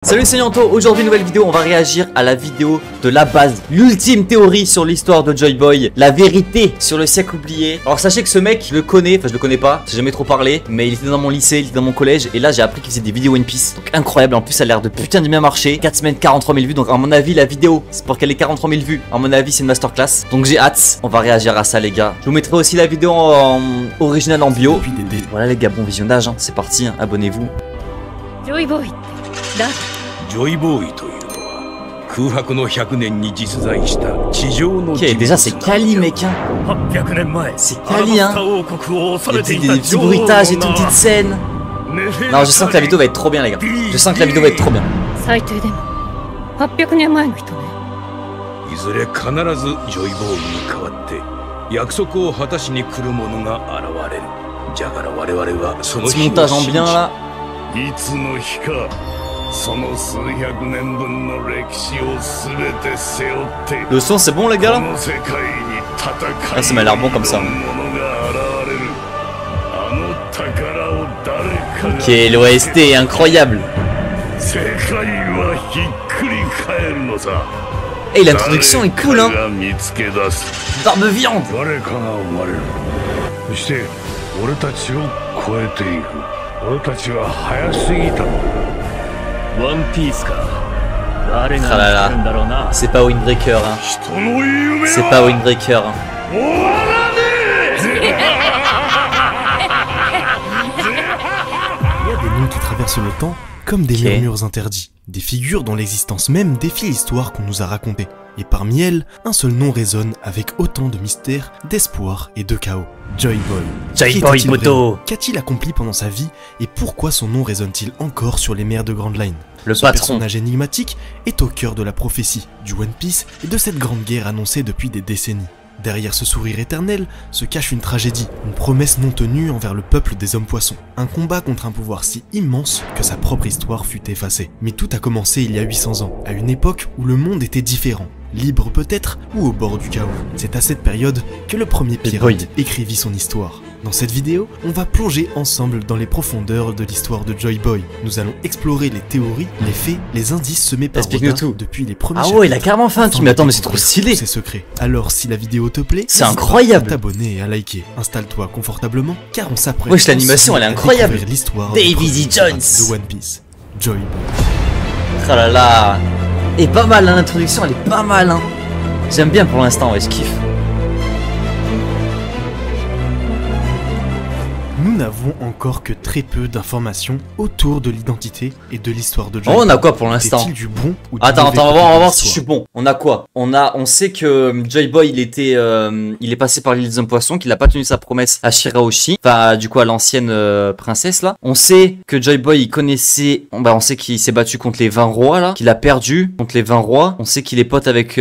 Salut, c'est Yanto. Aujourd'hui nouvelle vidéo, on va réagir à la vidéo de la base, l'ultime théorie sur l'histoire de Joy Boy, la vérité sur le siècle oublié. Alors sachez que ce mec, je le connais, enfin je le connais pas, j'ai jamais trop parlé, mais il était dans mon lycée, il était dans mon collège, et là j'ai appris qu'il faisait des vidéos One Piece. Donc incroyable, en plus ça a l'air de putain de bien marcher. 4 semaines, 43 000 vues, donc à mon avis la vidéo, c'est pour qu'elle ait 43 000 vues, à mon avis c'est une masterclass. Donc j'ai hâte, on va réagir à ça les gars. Je vous mettrai aussi la vidéo en original en bio. Voilà les gars, bon visionnage, hein. C'est parti, hein. Abonnez-vous. Joy Boy, là. ジョイボーイというのは空白の100年に実在した地上の Ok, déjà c'est Kali mec hein. C'est Kali hein. Des petits bruitages et tout, petites scènes. Non, je sens que la vidéo va être trop bien les gars. Je sens que la vidéo va être trop bien. 800年前の人ね。いずれ必ずジョイボーイに変わって約束を果たしに来る者が現れる。じゃから我々はその Petit montage en bien là. いつの日か Le son c'est bon les gars là. Ah, ça m'a l'air bon comme ça. Ok, l'OST est incroyable. Et l'introduction est cool hein. Barbe viande. Ah là là, c'est pas Windbreaker hein. C'est pas Windbreaker hein. Il y a des noms qui traversent le temps comme des murmures interdits, des figures dont l'existence même défie l'histoire qu'on nous a racontée. Et parmi elles, un seul nom résonne avec autant de mystère, d'espoir et de chaos. Joy Boy. Joy Boy moto. Qu'a-t-il accompli pendant sa vie et pourquoi son nom résonne-t-il encore sur les mers de Grand Line? Le Ce patron. personnage énigmatique est au cœur de la prophétie du One Piece et de cette grande guerre annoncée depuis des décennies. Derrière ce sourire éternel se cache une tragédie, une promesse non tenue envers le peuple des hommes-poissons. Un combat contre un pouvoir si immense que sa propre histoire fut effacée. Mais tout a commencé il y a 800 ans, à une époque où le monde était différent. Libre peut-être, ou au bord du chaos. C'est à cette période que le premier pirate écrivit son histoire. Dans cette vidéo, on va plonger ensemble dans les profondeurs de l'histoire de Joy Boy. Nous allons explorer les théories, les faits, les indices semés par Oda depuis les premiers chapitres. Ah ouais, il a carrément fait un film, mais attends, mais c'est trop stylé. Ses secrets. Alors si la vidéo te plaît, c'est incroyable. T'abonner et à liker. Installe-toi confortablement, car on s'apprête. Wesh, l'animation elle est incroyable. L'histoire Davy Jones de One Piece. Joy Boy. Oh là là. Et pas mal hein, l'introduction elle est pas mal hein. J'aime bien pour l'instant, ouais, je kiffe. Nous n'avons encore que très peu d'informations autour de l'identité et de l'histoire de Joy. Oh, on a quoi pour l'instant? Du bon ou du Attends, on va voir si je suis bon. bon. On a quoi? On sait que Joy Boy il est passé par l'île des hommes poissons, qu'il a pas tenu sa promesse à Shirahoshi, enfin du coup à l'ancienne princesse là. On sait que Joy Boy il connaissait, on sait qu'il s'est battu contre les 20 rois là, qu'il a perdu contre les 20 rois. On sait qu'il est pote avec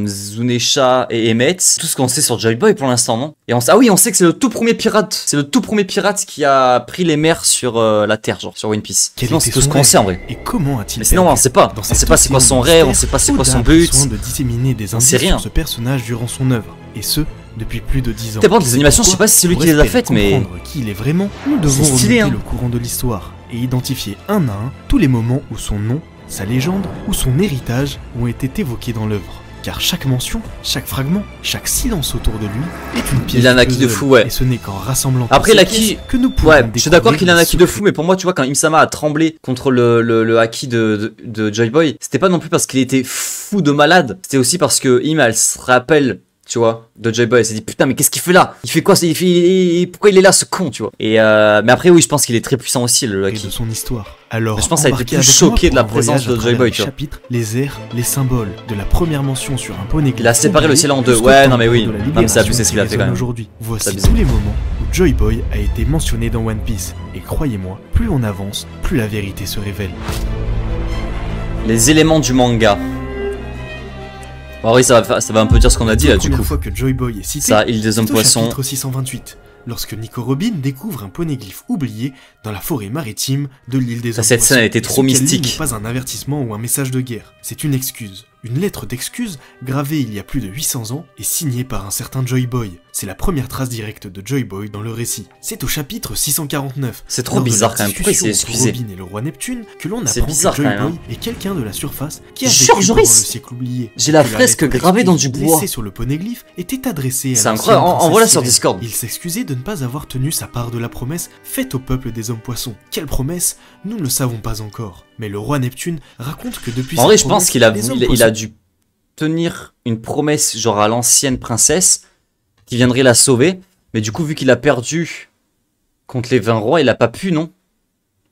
Zunesha et Emmett. Tout ce qu'on sait sur Joy Boy pour l'instant, non? Et on sait que c'est le tout premier pirate. C'est le tout premier pirate qui a pris les mers sur la terre, genre sur One Piece. Sinon c'est tout ce qu'on sait en vrai. Et comment a-t-il? Mais sinon on sait pas. On sait pas c'est quoi son rêve, on sait pas c'est quoi son but. De disséminer des indices sur ce personnage durant son œuvre, et ce depuis plus de 10 ans. Dépend des animations, je sais pas si c'est lui qui les a faites, mais comprendre qui il est vraiment, nous devons remonter le courant de l'histoire et identifier un à un tous les moments où son nom, sa légende ou son héritage ont été évoqués dans l'œuvre. Car chaque mention, chaque fragment, chaque silence autour de lui est une pièce. Il a un acquis de fou, ouais. Et ce n'est qu'en rassemblant après l'acquis que nous pouvons. Ouais, je suis d'accord qu'il a un acquis de fou, mais pour moi, tu vois, quand Imsama a tremblé contre le acquis de Joy Boy, c'était pas non plus parce qu'il était fou de malade, c'était aussi parce que elle se rappelle, tu vois, de Joy Boy. Elle s'est dit putain, mais qu'est-ce qu'il fait là? Il fait quoi? Pourquoi il est là, ce con, tu vois? Et mais après, oui, je pense qu'il est très puissant aussi, le acquis. Et de son histoire. Alors, je pense qu'elle a été plus choquée de la présence de Joy Boy, tu vois. Chapitre, les airs, les symboles de la première mention sur un poney. Il a séparé le ciel en deux. Ouais, non mais oui. Non mais c'est abusé ce qu'il a fait quand même. Aujourd'hui, voici tous les moments où Joy Boy a été mentionné dans One Piece. Et croyez-moi, plus on avance, plus la vérité se révèle. Les éléments du manga. Bon, oui, ça va un peu dire ce qu'on a dit là du coup. La première fois que Joy Boy est cité, ça, île des hommes poissons. Chapitre 628. Lorsque Nico Robin découvre un poneglyphe oublié dans la forêt maritime de l'île des hommes. Cette scène, elle était trop mystique. Ce n'est pas un avertissement ou un message de guerre, c'est une excuse. Une lettre d'excuse gravée il y a plus de 800 ans et signée par un certain Joy Boy. c'est la première trace directe de Joy Boy dans le récit. C'est au chapitre 649. C'est trop bizarre quand même, pourquoi il s'est excusé? Robin et le roi Neptune que l'on C'est apprend bizarre que Joy quand même, Boy est quelqu'un de la surface qui a Jure, vécu pendant le Joris, siècle oublié. j'ai la Que fresque lettre gravée dans du d'excuse bois. laissée sur le poneglyphe était adressée à C'est l'ancienne incroyable, princesse envoie-la sur Sirène. Discord. Il s'excusait de ne pas avoir tenu sa part de la promesse faite au peuple des hommes poissons. Quelle promesse? Nous ne le savons pas encore. Mais le roi Neptune raconte que depuis En sa vrai, je promesse, pense qu'il a, les hommes il a poissons dû tenir une promesse genre à l'ancienne princesse qui viendrait la sauver. Mais du coup, vu qu'il a perdu contre les 20 rois, il a pas pu, non?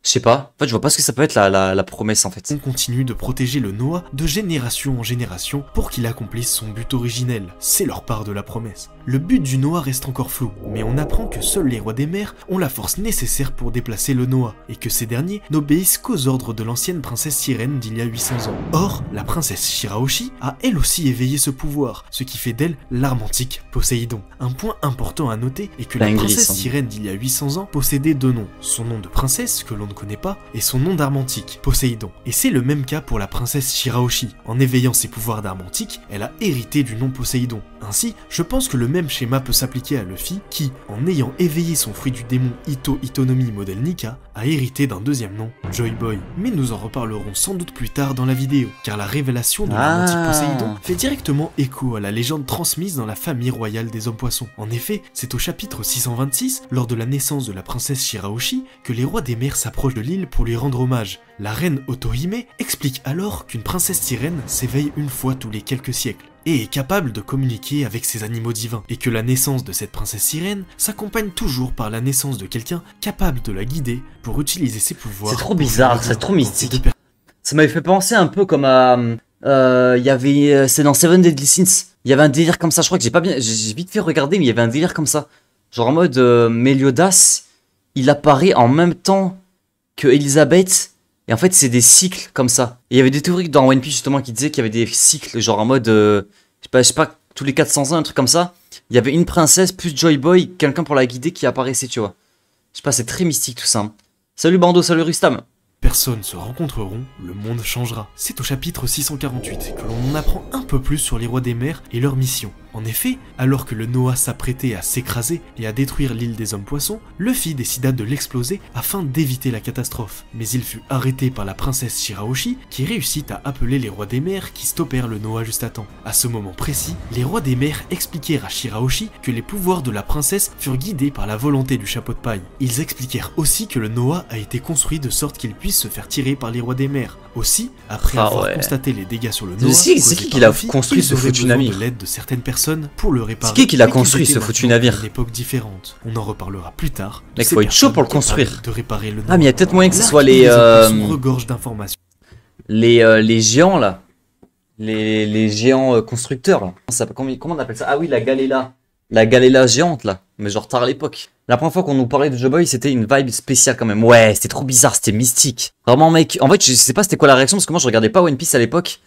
Je sais pas. En fait, je vois pas ce que ça peut être la promesse en fait. On continue de protéger le Noah de génération en génération pour qu'il accomplisse son but originel. C'est leur part de la promesse. Le but du Noah reste encore flou, mais on apprend que seuls les rois des mers ont la force nécessaire pour déplacer le Noah, et que ces derniers n'obéissent qu'aux ordres de l'ancienne princesse Sirène d'il y a 800 ans. Or, la princesse Shirahoshi a elle aussi éveillé ce pouvoir, ce qui fait d'elle l'arme antique Poséidon. Un point important à noter est que la princesse Sirène d'il y a 800 ans possédait deux noms, son nom de princesse, que l'on ne connaît pas, et son nom d'arme antique, Poséidon. Et c'est le même cas pour la princesse Shirahoshi. En éveillant ses pouvoirs d'arme antique, elle a hérité du nom Poséidon. Ainsi, je pense que le même schéma peut s'appliquer à Luffy, qui, en ayant éveillé son fruit du démon Ito Itonomi modèle Nika, a hérité d'un deuxième nom, Joy Boy. Mais nous en reparlerons sans doute plus tard dans la vidéo, car la révélation de l'arme antique Poséidon fait directement écho à la légende transmise dans la famille royale des hommes poissons. En effet, c'est au chapitre 626, lors de la naissance de la princesse Shirahoshi, que les rois des mers s'approchent de l'île pour lui rendre hommage. La reine Otohime explique alors qu'une princesse sirène s'éveille une fois tous les quelques siècles et est capable de communiquer avec ses animaux divins, et que la naissance de cette princesse sirène s'accompagne toujours par la naissance de quelqu'un capable de la guider pour utiliser ses pouvoirs. C'est trop bizarre, c'est trop mystique. Ça m'avait fait penser un peu comme à... il y avait... c'est dans Seven Deadly Sins. Il y avait un délire comme ça, je crois que j'ai vite fait regarder, mais il y avait un délire comme ça. Genre en mode Meliodas, il apparaît en même temps que Elisabeth, et en fait c'est des cycles comme ça. Et il y avait des théories dans One Piece justement qui disaient qu'il y avait des cycles, genre en mode, je sais pas, tous les 400 ans, un truc comme ça. Il y avait une princesse plus Joy Boy, quelqu'un pour la guider qui apparaissait, tu vois. Je sais pas, c'est très mystique tout ça. Hein. Salut Bando, salut Rustam. Personnes se rencontreront, le monde changera. C'est au chapitre 648 que l'on en apprend un peu plus sur les rois des mers et leur mission. En effet, alors que le Noah s'apprêtait à s'écraser et à détruire l'île des hommes poissons, Luffy décida de l'exploser afin d'éviter la catastrophe. Mais il fut arrêté par la princesse Shirahoshi qui réussit à appeler les rois des mers qui stoppèrent le Noah juste à temps. À ce moment précis, les rois des mers expliquèrent à Shirahoshi que les pouvoirs de la princesse furent guidés par la volonté du chapeau de paille. Ils expliquèrent aussi que le Noah a été construit de sorte qu'il puisse se faire tirer par les rois des mers. Aussi, après avoir constaté les dégâts sur le Noah, c'est qui l'a construit ce foutu navire? De l'aide de certaines personnes pour le réparer. C'est qui l'a construit ce foutu navire? À une époque différente. On en reparlera plus tard. Mec, faut être chaud pour le construire. De réparer le ah mais il y a peut-être moyen que ce soit les regorge d'informations. Les géants là. Les géants constructeurs là. Comment on appelle ça? Ah oui, la galéla. La galéla géante là. Mais genre tard à l'époque. La première fois qu'on nous parlait de Joy Boy, c'était une vibe spéciale quand même. Ouais, c'était trop bizarre, c'était mystique. Vraiment mec, en fait je sais pas c'était quoi la réaction parce que moi je regardais pas One Piece à l'époque.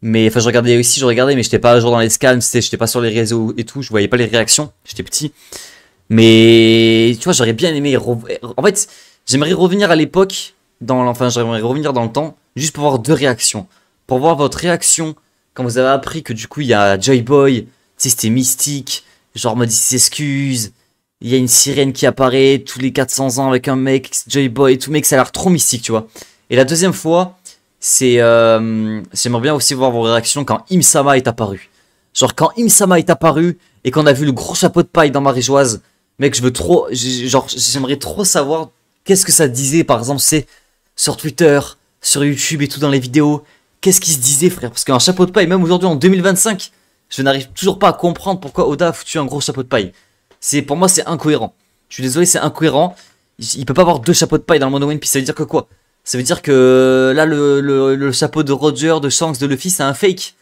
Mais enfin je regardais aussi, mais j'étais pas à jour dans les scans, j'étais pas sur les réseaux et tout, je voyais pas les réactions, j'étais petit. Mais tu vois, j'aurais bien aimé en fait, j'aimerais revenir à l'époque j'aimerais revenir dans le temps juste pour voir deux réactions. Pour voir votre réaction quand vous avez appris que du coup il y a Joy Boy, tu sais c'était mystique, genre mode il s'excuse, il y a une sirène qui apparaît tous les 400 ans avec un mec, Joy Boy et tout, mec, ça a l'air trop mystique, tu vois. Et la deuxième fois, c'est j'aimerais bien aussi voir vos réactions quand Im-sama est apparu. Genre quand Im-sama est apparu et qu'on a vu le gros chapeau de paille dans Maréjoise, mec, j'aimerais trop savoir qu'est-ce que ça disait, par exemple, c'est sur Twitter, sur YouTube et tout dans les vidéos, qu'est-ce qui se disait, frère, parce qu'un chapeau de paille, même aujourd'hui en 2025, je n'arrive toujours pas à comprendre pourquoi Oda a foutu un gros chapeau de paille. Pour moi c'est incohérent. Je suis désolé, c'est incohérent. Il peut pas avoir deux chapeaux de paille dans le monde One Piece, ça veut dire que quoi? Ça veut dire que là, le chapeau de Roger, de Shanks, de Luffy, c'est un fake.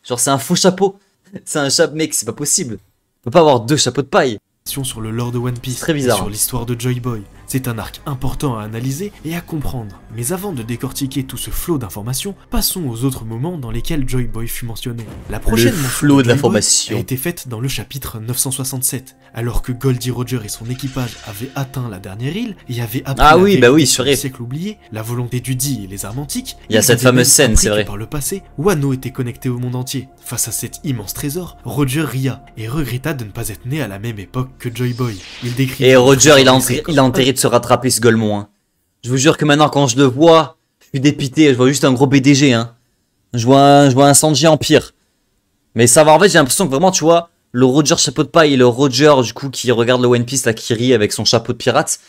Genre, c'est un faux chapeau. C'est un chapeau, mec, c'est pas possible. On peut pas avoir deux chapeaux de paille. Sur le lore de One Piece, très bizarre. Sur l'histoire de Joy Boy. C'est un arc important à analyser et à comprendre. Mais avant de décortiquer tout ce flot d'informations, passons aux autres moments dans lesquels Joy Boy fut mentionné. La prochaine mention flot de Joy Boy l'information a été faite dans le chapitre 967, alors que Goldie Roger et son équipage avaient atteint la dernière île et avaient appris Ah la oui, vérité bah oui, sur sur le F. siècle oublié, la volonté du dit et les armes antiques. Il y a ils cette avaient même fameuse scène, appris c'est que vrai. Par le passé, Wano était connecté au monde entier. Face à cet immense trésor, Roger ria et regretta de ne pas être né à la même époque que Joy Boy. Il décrit. Et Roger, il a intérêt de se rattraper ce golemon. Hein. Je vous jure que maintenant, quand je le vois, je suis dépité. Je vois juste un gros BDG. Hein. Je vois un Sanji en pire. Mais ça va, en fait, j'ai l'impression que vraiment, tu vois, le Roger chapeau de paille et le Roger, du coup, qui regarde le One Piece, là, qui rit avec son chapeau de pirate,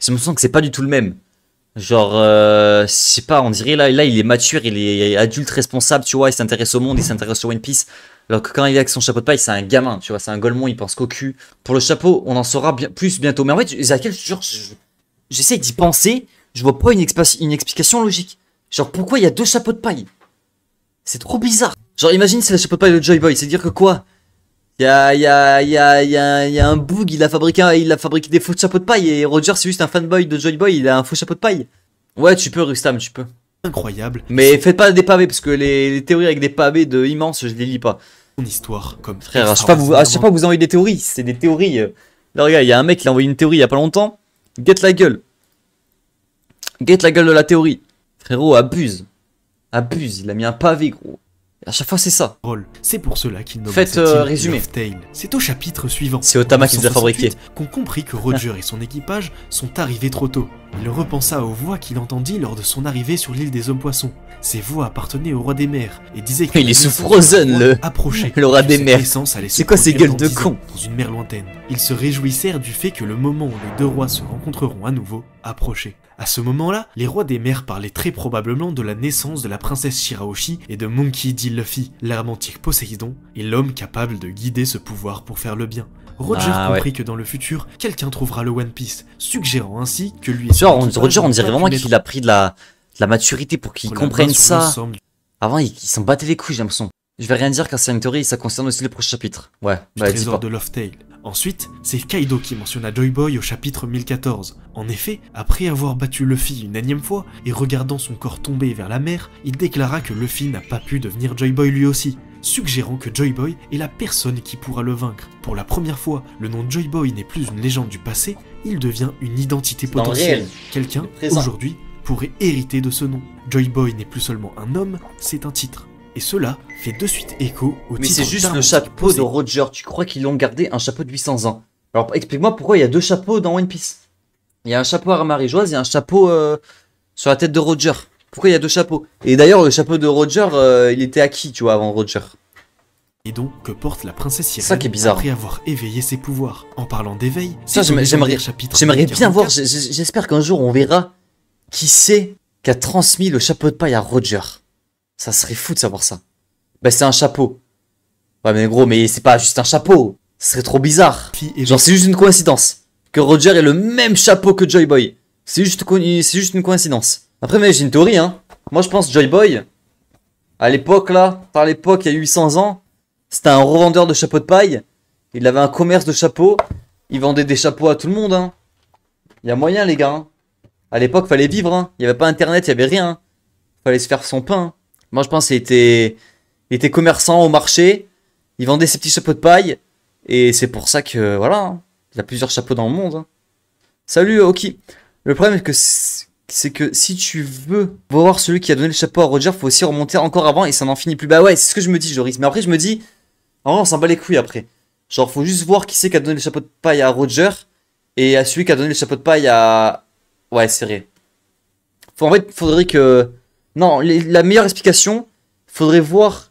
j'ai l'impression que c'est pas du tout le même. Genre, je sais pas, on dirait, là, il est mature, il est adulte, responsable, tu vois, il s'intéresse au monde, il s'intéresse au One Piece. Alors que quand il est avec son chapeau de paille, c'est un gamin, tu vois, c'est un golemon, il pense qu'au cul. Pour le chapeau, on en saura plus bientôt. Mais en fait, Ezekiel, j'essaie d'y penser, je vois pas une explication logique. Genre, pourquoi il y a deux chapeaux de paille? C'est trop bizarre. Genre, imagine c'est le chapeau de paille de Joy Boy, c'est dire que quoi? Il y a un boug, il a fabriqué des faux chapeaux de paille et Roger c'est juste un fanboy de Joy Boy, il a un faux chapeau de paille. Ouais, tu peux Rustam, tu peux. Incroyable. Mais faites pas des pavés parce que les théories avec des pavés de immenses, je les lis pas. Son histoire comme Frère, je sais pas vous envoyer des théories, c'est des théories. Là regarde, il y a un mec qui a envoyé une théorie il y a pas longtemps. Get la gueule. Get la gueule de la théorie. Frérot, abuse. Abuse, il a mis un pavé gros. À chaque fois c'est ça. C'est pour cela qu'il nomme Faites, cette île résumé. Love Tale. C'est au chapitre suivant. C'est Otama qui les a fabriqués. Qu'on comprit que Roger et son équipage sont arrivés trop tôt. Il repensa aux voix qu'il entendit lors de son arrivée sur l'île des hommes poissons. Ces voix appartenaient au roi des mers et disaient que il est sous Frozen le roi des mers. C'est quoi ces gueules de con? Dans une mer lointaine. Ils se réjouissèrent du fait que le moment où les deux rois se rencontreront à nouveau approchait. À ce moment-là, les rois des mers parlaient très probablement de la naissance de la princesse Shirahoshi et de Monkey D. Luffy, l'arme antique Poséidon, et l'homme capable de guider ce pouvoir pour faire le bien. Roger comprit que dans le futur, quelqu'un trouvera le One Piece, suggérant ainsi que lui et son équipage Roger, on dirait vraiment qu'il a pris de la maturité pour qu'il comprenne ça. Avant, il s'en battait les couilles, j'ai l'impression. Je vais rien dire car c'est une théorie et ça concerne aussi le prochain chapitre. Ouais, bah trésor de Love Tale. Ensuite, c'est Kaido qui mentionna Joy Boy au chapitre 1014. En effet, après avoir battu Luffy une énième fois et regardant son corps tomber vers la mer, il déclara que Luffy n'a pas pu devenir Joy Boy lui aussi, suggérant que Joy Boy est la personne qui pourra le vaincre. Pour la première fois, le nom Joy Boy n'est plus une légende du passé, il devient une identité potentielle. Quelqu'un, aujourd'hui, pourrait hériter de ce nom. Joy Boy n'est plus seulement un homme, c'est un titre. Et cela fait de suite écho au titre. Mais c'est juste le chapeau de Roger. Tu crois qu'ils l'ont gardé un chapeau de 800 ans? Alors explique-moi pourquoi il y a deux chapeaux dans One Piece. Il y a un chapeau à Marie-Joise et un chapeau sur la tête de Roger. Pourquoi il y a deux chapeaux? Et d'ailleurs le chapeau de Roger, il était à qui, tu vois, avant Roger? Et donc que porte la princesse Sirène ça qui est bizarre. Après avoir éveillé ses pouvoirs. En parlant d'éveil, j'aimerais bien voir. J'espère qu'un jour on verra qui c'est qui a transmis le chapeau de paille à Roger. Ça serait fou de savoir ça. Bah c'est un chapeau. Ouais mais gros, mais c'est pas juste un chapeau. Ce serait trop bizarre. Genre c'est juste une coïncidence. Que Roger ait le même chapeau que Joy Boy. C'est juste une coïncidence. Après mais j'ai une théorie hein. Moi je pense Joy Boy, à l'époque là, par l'époque il y a 800 ans, c'était un revendeur de chapeaux de paille. Il avait un commerce de chapeaux. Il vendait des chapeaux à tout le monde hein. Il y a moyen les gars hein. À l'époque fallait vivre hein. Il y avait pas internet, il y avait rien hein. Fallait se faire son pain. Moi je pense qu'il était commerçant au marché, il vendait ses petits chapeaux de paille, et c'est pour ça que, voilà, hein, il y a plusieurs chapeaux dans le monde. Hein. Salut Oki. Le problème c'est que si tu veux voir celui qui a donné le chapeau à Roger, faut aussi remonter encore avant et ça n'en finit plus. Bah ouais, c'est ce que je me dis Joris, mais après je me dis, en vrai on s'en bat les couilles après. Genre faut juste voir qui c'est qui a donné le chapeau de paille à Roger, et à celui qui a donné le chapeau de paille à... Ouais, c'est vrai. En fait, faudrait que... Non, la meilleure explication, faudrait voir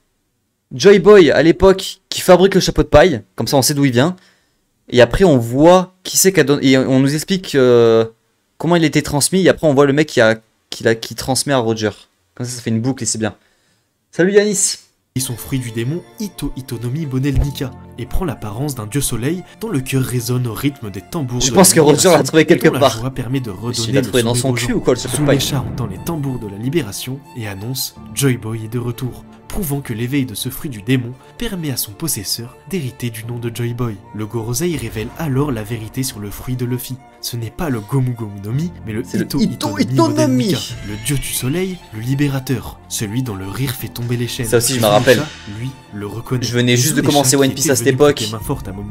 Joy Boy à l'époque qui fabrique le chapeau de paille, comme ça on sait d'où il vient, et après on voit qui c'est qui a donné, et on nous explique comment il a été transmis, et après on voit le mec qui transmet à Roger. Comme ça fait une boucle et c'est bien. Salut Yanis. Ils sont fruits du démon Ito Itonomi Bonel-Nika et prend l'apparence d'un dieu soleil dont le cœur résonne au rythme des tambours. Je pense que Roger l'a trouvé quelque part. La joie permet de redonner il l'a trouvé dans son cul ou quoi le chapeau de paille. Zumecha entend les tambours de la libération et annonce Joy Boy est de retour. prouvant que l'éveil de ce fruit du démon permet à son possesseur d'hériter du nom de Joy Boy. Le Gorosei révèle alors la vérité sur le fruit de Luffy. Ce n'est pas le Gomu Gomu no Mi, mais le Ito Ito no Mi, le dieu du soleil, le libérateur, celui dont le rire fait tomber les chaînes. Ça aussi je me rappelle. Lui, le reconnaît. Je venais juste de commencer One Piece à cette époque.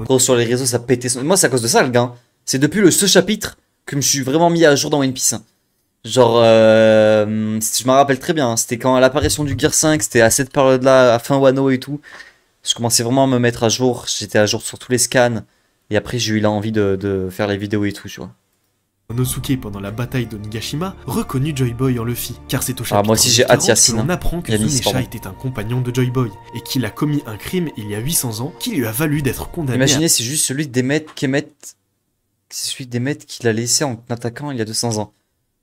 Gros, sur les réseaux ça pétait. Moi c'est à cause de ça le gars. C'est depuis ce chapitre que je me suis vraiment mis à jour dans One Piece. Genre, je me rappelle très bien, c'était quand à l'apparition du Gear 5, c'était à cette période-là, à fin Wano et tout. Je commençais vraiment à me mettre à jour, j'étais à jour sur tous les scans. Et après j'ai eu l'envie de faire les vidéos et tout, tu vois. Momonosuke pendant la bataille de Nigashima reconnut Joy Boy en Luffy, car c'est au chapitre moi aussi j'ai hâte Yacine. On apprend que Zunisha était un compagnon de Joy Boy et qu'il a commis un crime il y a 800 ans qui lui a valu d'être condamné. Imaginez, c'est juste celui d'Emmet qu'il a laissé en attaquant il y a 200 ans.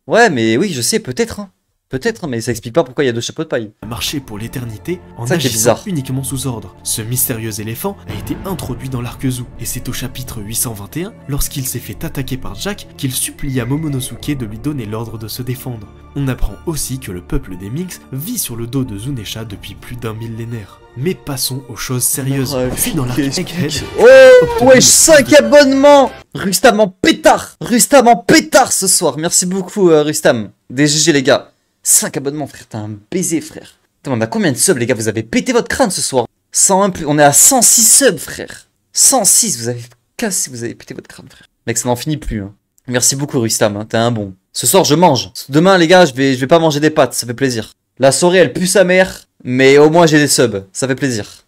Ouais, mais oui, je sais, peut-être, hein. Peut-être, mais ça explique pas pourquoi il y a 2 chapeaux de paille. A marché pour l'éternité en ça agissant uniquement sous ordre. Ce mystérieux éléphant a été introduit dans l'arc Zou, et c'est au chapitre 821, lorsqu'il s'est fait attaquer par Jack, qu'il supplia Momonosuke de lui donner l'ordre de se défendre. On apprend aussi que le peuple des Minks vit sur le dos de Zunisha depuis plus d'un millénaire. Mais passons aux choses sérieuses. C'est dans l'arc Egghead. Oh, wesh, 5 abonnements! Rustam en pétard! Rustam en pétard ce soir. Merci beaucoup, Rustam. DGG, les gars. 5 abonnements, frère. T'as un baiser, frère. Putain, on a combien de subs, les gars? Vous avez pété votre crâne ce soir. 101 plus. On est à 106 subs, frère. 106. Vous avez cassé, vous avez pété votre crâne, frère. Mec, ça n'en finit plus. Hein. Merci beaucoup, Rustam. Hein. T'es un bon. Ce soir, je mange. Demain, les gars, je vais pas manger des pâtes. Ça fait plaisir. La soirée, elle pue sa mère. Mais au moins, j'ai des subs. Ça fait plaisir.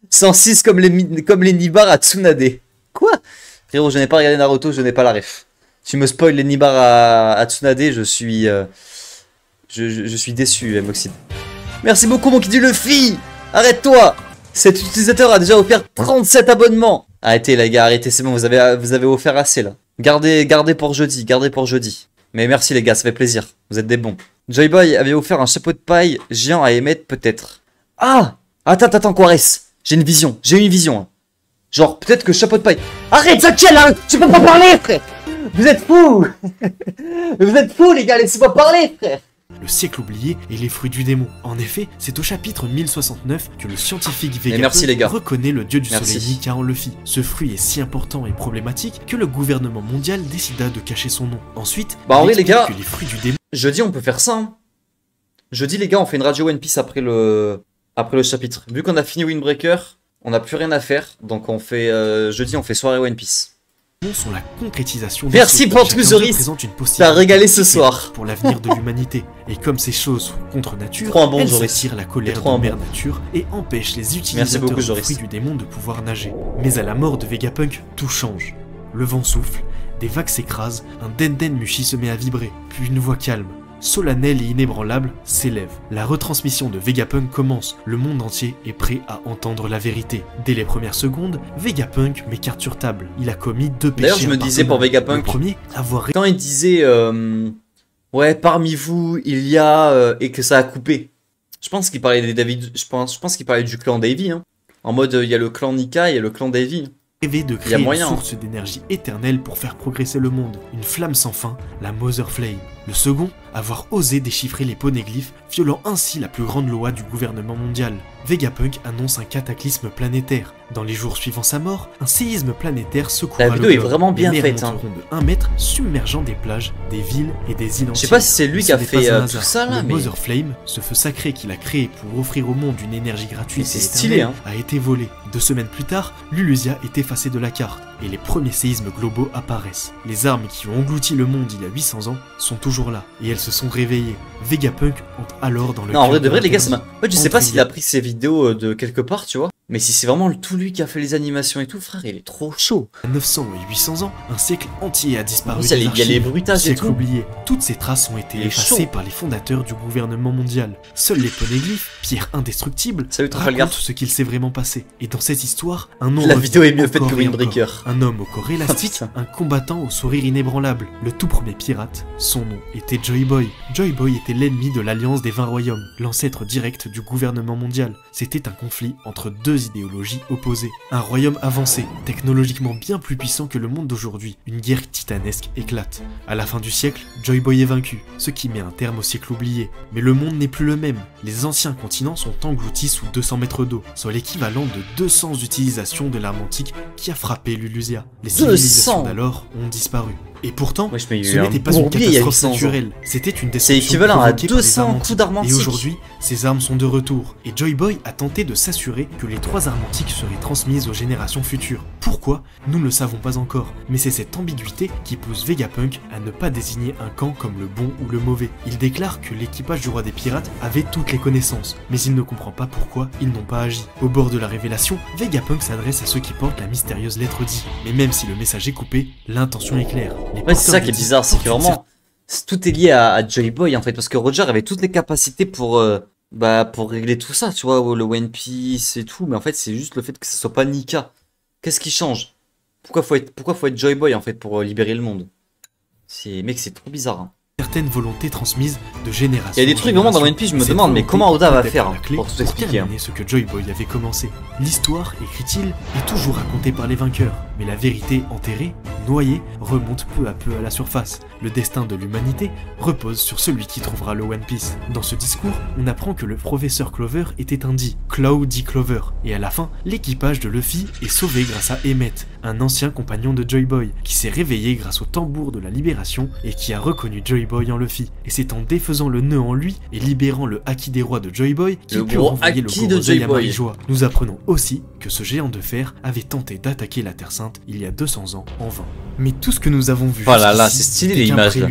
106 comme les Nibar à Tsunade. Quoi? Frérot, je n'ai pas regardé Naruto, je n'ai pas la ref. Tu me spoil les Nibar à Tsunade, je suis déçu, Moxide. Merci beaucoup, mon Kid du Luffy. Arrête-toi. Cet utilisateur a déjà offert 37 abonnements. Arrêtez, les gars, arrêtez, c'est bon, vous avez offert assez, là. Gardez pour jeudi, Mais merci, les gars, ça fait plaisir. Vous êtes des bons. Joy Boy avait offert un chapeau de paille géant à émettre, peut-être. Ah! Attends, Quares. J'ai une vision. Hein. Genre, peut-être que chapeau de paille. Arrête, Zakiel, hein. Tu peux pas parler, frère. Vous êtes fous. Vous êtes fous, les gars, laissez-moi parler, frère. Le siècle oublié et les fruits du démon. En effet, c'est au chapitre 1069 que le scientifique Vegapunk reconnaît le dieu du soleil Nika en Luffy. Ce fruit est si important et problématique que le gouvernement mondial décida de cacher son nom. Ensuite, en vrai, les gars, que les fruits du démon... Jeudi, on peut faire ça. Hein. Jeudi, les gars, on fait une radio One Piece après le chapitre. Vu qu'on a fini Windbreaker, on n'a plus rien à faire. Donc on fait jeudi, on fait soirée One Piece. Sont la concrétisation. Merci Portuzoris, t'as régalé ce soir. Pour l'avenir de l'humanité. Et comme ces choses sont contre nature, elles attirent la colère de Mère Nature et empêchent les utilisateurs du fruit du démon de pouvoir nager. Mais à la mort de Vegapunk, tout change. Le vent souffle, des vagues s'écrasent, un Denden Mushi se met à vibrer, puis une voix calme, solennelle et inébranlable, s'élève. La retransmission de Vegapunk commence, le monde entier est prêt à entendre la vérité. Dès les premières secondes, Vegapunk met carte sur table. Il a commis 2 péchés. D'ailleurs, je me disais pour Vegapunk, le premier, avoir... quand il disait ouais, parmi vous, il y a... et que ça a coupé. Je pense qu'il parlait des David... Je pense qu'il parlait du clan Davy. Hein. En mode, il y a le clan Nika et le clan Davy. Rêver de créer une source d'énergie éternelle pour faire progresser le monde. Une flamme sans fin, la Mother Flame. Le second, avoir osé déchiffrer les poneglyphes, violant ainsi la plus grande loi du gouvernement mondial. Vegapunk annonce un cataclysme planétaire. Dans les jours suivant sa mort, un séisme planétaire secoua le globe. La vidéo est vraiment bien faite. Hein. De 1 mètre, submergeant des plages, des villes et des îles entières. Je sais pas si c'est lui qui a fait tout ça là, mais... Mother Flame, ce feu sacré qu'il a créé pour offrir au monde une énergie gratuite et stylé, éternelle, a été volé. 2 semaines plus tard, Lulusia est effacée de la carte, et les premiers séismes globaux apparaissent. Les armes qui ont englouti le monde il y a 800 ans sont toujours là, et elles se sont réveillées. Vegapunk entre alors dans le... Non, en vrai, de vrai, les gars, ça m'a... En fait, je sais pas s'il a pris ses vidéos de quelque part, tu vois. Mais si c'est vraiment tout lui qui a fait les animations et tout, frère, il est trop chaud. À 900 et 800 ans, un siècle entier a disparu. Il y a les bruitages et tout. Oublié. Toutes ces traces ont été effacées par les fondateurs du gouvernement mondial. Seuls les poneglyphes, pierres indestructibles, racontent ce qu'il s'est vraiment passé. Et dans cette histoire, un nom... La vidéo est mieux faite que Windbreaker. Un homme au corps élastique, un combattant au sourire inébranlable. Le tout premier pirate, son nom était Joy Boy. Joy Boy était l'ennemi de l'Alliance des 20 Royaumes, l'ancêtre direct du gouvernement mondial. C'était un conflit entre 2 deux idéologies opposées. Un royaume avancé, technologiquement bien plus puissant que le monde d'aujourd'hui. Une guerre titanesque éclate. À la fin du siècle, Joy Boy est vaincu, ce qui met un terme au siècle oublié. Mais le monde n'est plus le même. Les anciens continents sont engloutis sous 200 mètres d'eau, soit l'équivalent de 200 utilisations de l'arme antique qui a frappé Lulusia. Les civilisations d'alors ont disparu. Et pourtant, ce n'était pas une catastrophe naturelle, c'était une destruction. C'est équivalent à provoquée par les 200 armes coups d'armes antiques. Et aujourd'hui, ces armes sont de retour, et Joy Boy a tenté de s'assurer que les 3 armes antiques seraient transmises aux générations futures. Pourquoi? Nous ne le savons pas encore, mais c'est cette ambiguïté qui pousse Vegapunk à ne pas désigner un camp comme le bon ou le mauvais. Il déclare que l'équipage du roi des pirates avait toutes les connaissances, mais il ne comprend pas pourquoi ils n'ont pas agi. Au bord de la révélation, Vegapunk s'adresse à ceux qui portent la mystérieuse lettre D. Mais même si le message est coupé, l'intention est claire. Ouais, c'est ça qui est bizarre, c'est que vraiment tout est lié à Joy Boy en fait, parce que Roger avait toutes les capacités pour régler tout ça, tu vois, le One Piece et tout, mais en fait c'est juste le fait que ce soit pas Nika. Qu'est-ce qui change? Pourquoi faut être Joy Boy en fait pour libérer le monde? Mec, c'est trop bizarre. Hein. Certaines volontés transmises de génération. Il y a des trucs vraiment dans One Piece, je me demande, mais comment Oda va faire pour tout expliquer hein. Ce que Joy Boy avait commencé. L'histoire, écrit-il, est toujours racontée par les vainqueurs, mais la vérité enterrée, noyée, remonte peu à peu à la surface. Le destin de l'humanité repose sur celui qui trouvera le One Piece. Dans ce discours, on apprend que le professeur Clover était un D, Cloudy Clover, et à la fin, l'équipage de Luffy est sauvé grâce à Emmett, un ancien compagnon de Joy Boy, qui s'est réveillé grâce au tambour de la libération et qui a reconnu Joy Boy en Luffy. Et c'est en défaisant le nœud en lui et libérant le Haki des rois de Joy Boy qu'il put renvoyer le Gorosei à Marijoa. Nous apprenons aussi que ce géant de fer avait tenté d'attaquer la Terre Sainte il y a 200 ans en vain. Mais tout ce que nous avons vu c'est stylé les images là.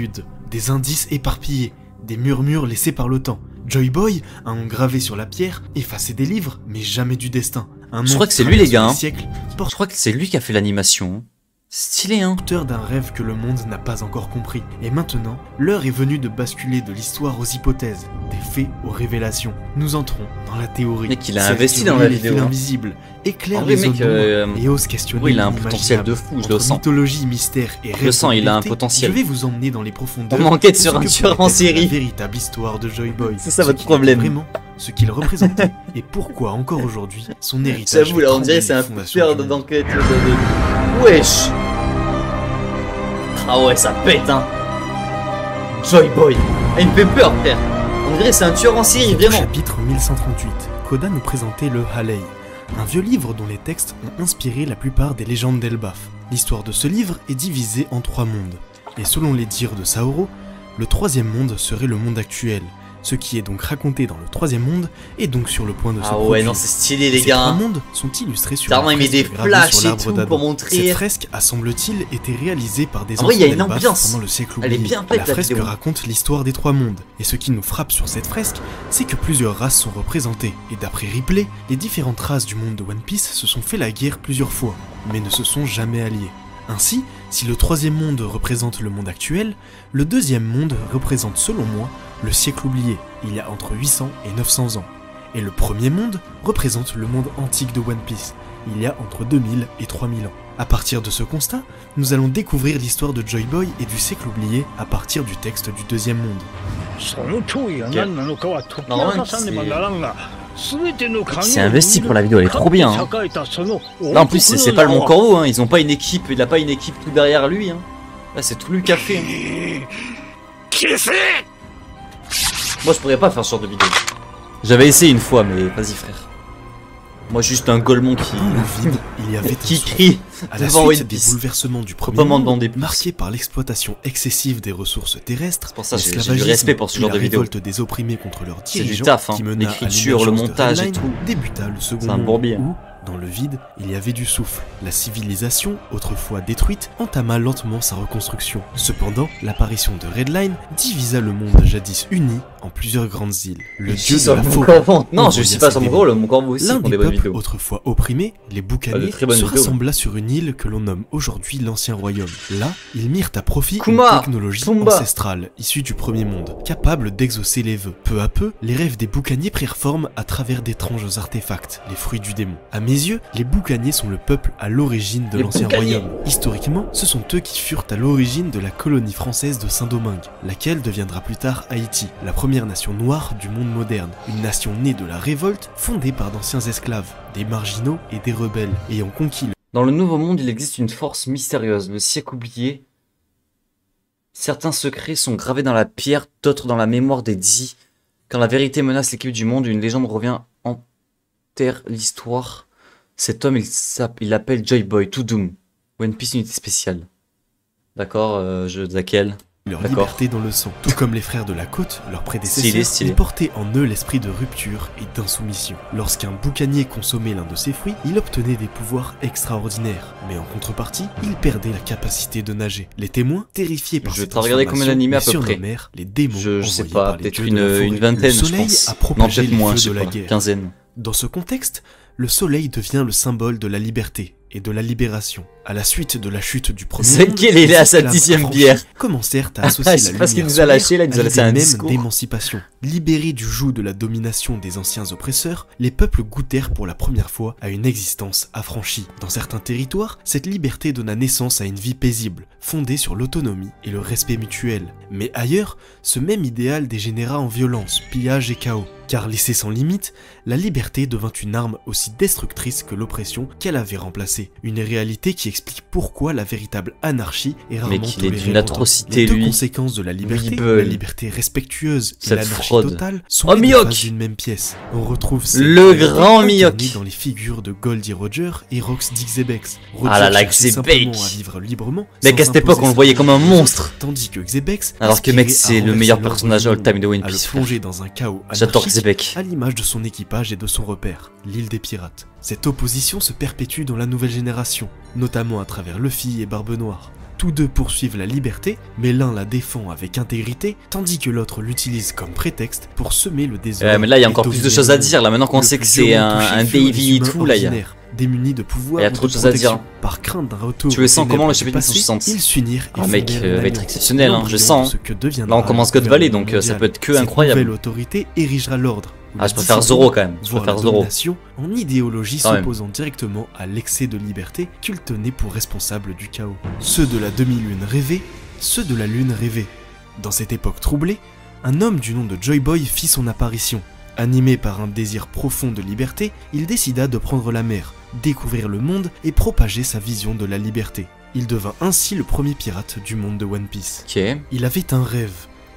Des indices éparpillés, des murmures laissés par le temps. Joy Boy a engravé sur la pierre, effacé des livres, mais jamais du destin. Je crois que c'est lui les gars. Je crois que c'est lui qui a fait l'animation. Stylé hein. Auteur d'un rêve que le monde n'a pas encore compris. Et maintenant, l'heure est venue de basculer de l'histoire aux hypothèses, des faits aux révélations. Nous entrons dans la théorie. Mec, il a investi dans la vidéo. Invisible, éclaire les zones d'ombre et ose questionner. Oui, il a un potentiel de fou, je le sens. Mythologie, mystère et rêve. Je le sens, il a un potentiel. Je vais vous emmener dans les profondeurs. On enquête sur un tueur en série. La véritable histoire de Joy Boy. C'est ça votre problème. Vraiment, ce qu'il représentait et pourquoi encore aujourd'hui son héritage. J'avoue, là on dirait c'est un tueur d'enquête. Wesh. Ah ouais, ça pète hein. Joy Boy. Ah, il me fait peur, frère. On dirait c'est un tueur en série, vraiment. Chapitre 1138. Koda nous présentait le Halley, un vieux livre dont les textes ont inspiré la plupart des légendes d'Elbaf. L'histoire de ce livre est divisée en 3 mondes. Et selon les dires de Saoro, le 3e monde serait le monde actuel. Ce qui est donc raconté dans le 3e monde est donc sur le point de se produire. Ah ouais, non, c'est stylé les gars. Ces 3 mondes sont illustrés sur il met des flashs et tout pour montrer. Cette fresque a semble-t-il été réalisée par des anciens d'Elbaf pendant le siècle oublié. Elle est bien faite, la fresque raconte l'histoire des 3 mondes. Et ce qui nous frappe sur cette fresque, c'est que plusieurs races sont représentées. Et d'après Ripley, les différentes races du monde de One Piece se sont fait la guerre plusieurs fois, mais ne se sont jamais alliées. Ainsi, si le 3e monde représente le monde actuel, le 2e monde représente selon moi le siècle oublié, il y a entre 800 et 900 ans. Et le 1er monde représente le monde antique de One Piece, il y a entre 2000 et 3000 ans. À partir de ce constat, nous allons découvrir l'histoire de Joy Boy et du siècle oublié à partir du texte du 2e monde. C'est investi pour la vidéo, elle est trop bien. Hein. Là en plus c'est pas le Mont Corvo, hein. Ils ont pas une équipe, il a pas une équipe tout derrière lui. Hein. Là c'est tout lui qui a fait. Hein. Moi je pourrais pas faire ce genre de vidéo. J'avais essayé une fois mais vas-y frère. Moi juste un golemon qui crie à la suite des bouleversements du premier monde, marqué par l'exploitation excessive des ressources terrestres, c'est pour ça j'ai du respect pour ce genre de vidéo. Des opprimés contre leurs dirigeants, c'est du taf, hein. L'écriture, le montage et tout. Débuta le second monde, bourbier. Où, dans le vide, il y avait du souffle. La civilisation, autrefois détruite, entama lentement sa reconstruction. Cependant, l'apparition de Redline divisa le monde jadis uni en plusieurs grandes îles. Le dieu de la forêt. Non, je suis pas sur mon corps, le Mont Corvo aussi. L'un des peuples autrefois opprimés, les Boucanais, se rassembla sur une île que l'on nomme aujourd'hui l'Ancien Royaume. Là, ils mirent à profit une technologie ancestrale issue du 1er monde, capable d'exaucer les vœux. Peu à peu, les rêves des Boucaniers prirent forme à travers d'étranges artefacts, les fruits du démon. À mes yeux, les Boucaniers sont le peuple à l'origine de l'Ancien Royaume. Historiquement, ce sont eux qui furent à l'origine de la colonie française de Saint-Domingue, laquelle deviendra plus tard Haïti. La première première nation noire du monde moderne, une nation née de la révolte, fondée par d'anciens esclaves, des marginaux et des rebelles, ayant conquis le... Dans le Nouveau Monde, il existe une force mystérieuse, le siècle oublié. Certains secrets sont gravés dans la pierre, d'autres dans la mémoire des dits. Quand la vérité menace l'équipe du monde, une légende revient en terre l'histoire. Cet homme, il l'appelle Joy Boy, To Doom. One Piece unité spéciale. D'accord, je laquelle? leur liberté dans le sang. Tout comme les frères de la côte, leurs prédécesseurs, stylé. ils portaient en eux l'esprit de rupture et d'insoumission. Lorsqu'un boucanier consommait l'un de ses fruits, il obtenait des pouvoirs extraordinaires. Mais en contrepartie, il perdait la capacité de nager. Les témoins, terrifiés par cette regarder combien d'animés à peu près. Les démons, je sais envoyés pas, par les peut-être dieux de la forêt. une vingtaine, je pense. Non, peut-être moins, je sais pas, quinzaine. Dans ce contexte, le soleil devient le symbole de la liberté et de la libération. À la suite de la chute du premier monde, qu'il est à sa 10e bière. Commencèrent à associer la parce qu'il lumière nous a lâché, là, il nous a laissé un même discours. d'émancipation. Libérés du joug de la domination des anciens oppresseurs, les peuples goûtèrent pour la première fois à une existence affranchie. Dans certains territoires, cette liberté donna naissance à une vie paisible, fondée sur l'autonomie et le respect mutuel. Mais ailleurs, ce même idéal dégénéra en violence, pillage et chaos. Car laissée sans limite, la liberté devint une arme aussi destructrice que l'oppression qu'elle avait remplacée. Une réalité qui explique pourquoi la véritable anarchie est rarement tolérée. Mais qu'il est d'une longtemps. atrocité, Les deux lui. conséquences de la liberté, Weeble. la liberté respectueuse et Cette l'anarchie fraude. totale, sont Oh, les deux Mihawk. faces d'une même pièce. On retrouve ces Le qualités grand incarnées Mihawk. dans les figures de Goldie Roger et Rox Xebex. Ah là là, cherchait Xebex. simplement à vivre librement. Mec, sans à cette époque, imposer on le voyait sa comme un volonté aux monstre. autres, tandis que Xebex, Alors que mec, aspirait c'est à le meilleur renverser personnage l'ordre all-time de One à le Piece. plonger dans un chaos J'adore anarchique, Xebec. à l'image de son équipage et de son repère, l'île des pirates. Cette opposition se perpétue dans la nouvelle génération, notamment à travers Luffy et Barbe Noire. Tous deux poursuivent la liberté, mais l'un la défend avec intégrité, tandis que l'autre l'utilise comme prétexte pour semer le désordre. Mais là, il y a et encore plus de dominer choses le à monde. dire. Là, maintenant qu'on Le sait que plus c'est violent touché un furent les Davy et humains tout, là, il y a. ordinaires, démunis de pouvoir Il y a ou trop de choses à protection. dire. Par crainte d'un retour Tu le sens aux comment, le ténèbres chapitre du passé, 1960? ils s'unirent et Ah, mec, fondèrent va être l'Alliance, exceptionnel, hein, je l'embryon sens. de ce que deviendra Là, on commence le God Valley, gouvernement donc ça mondial. peut être que Cette incroyable. nouvelle autorité érigera l'ordre. Ah, je préfère Zoro quand même. Je Voir préfère la Zoro. domination en idéologie Quand même. s'opposant directement à l'excès de liberté qu'il tenait pour responsable du chaos. Ceux de la demi-lune rêvaient, ceux de la lune rêvaient. Dans cette époque troublée, un homme du nom de Joy Boy fit son apparition. Animé par un désir profond de liberté, il décida de prendre la mer, découvrir le monde et propager sa vision de la liberté. Il devint ainsi le premier pirate du monde de One Piece. Ok. Il avait un rêve,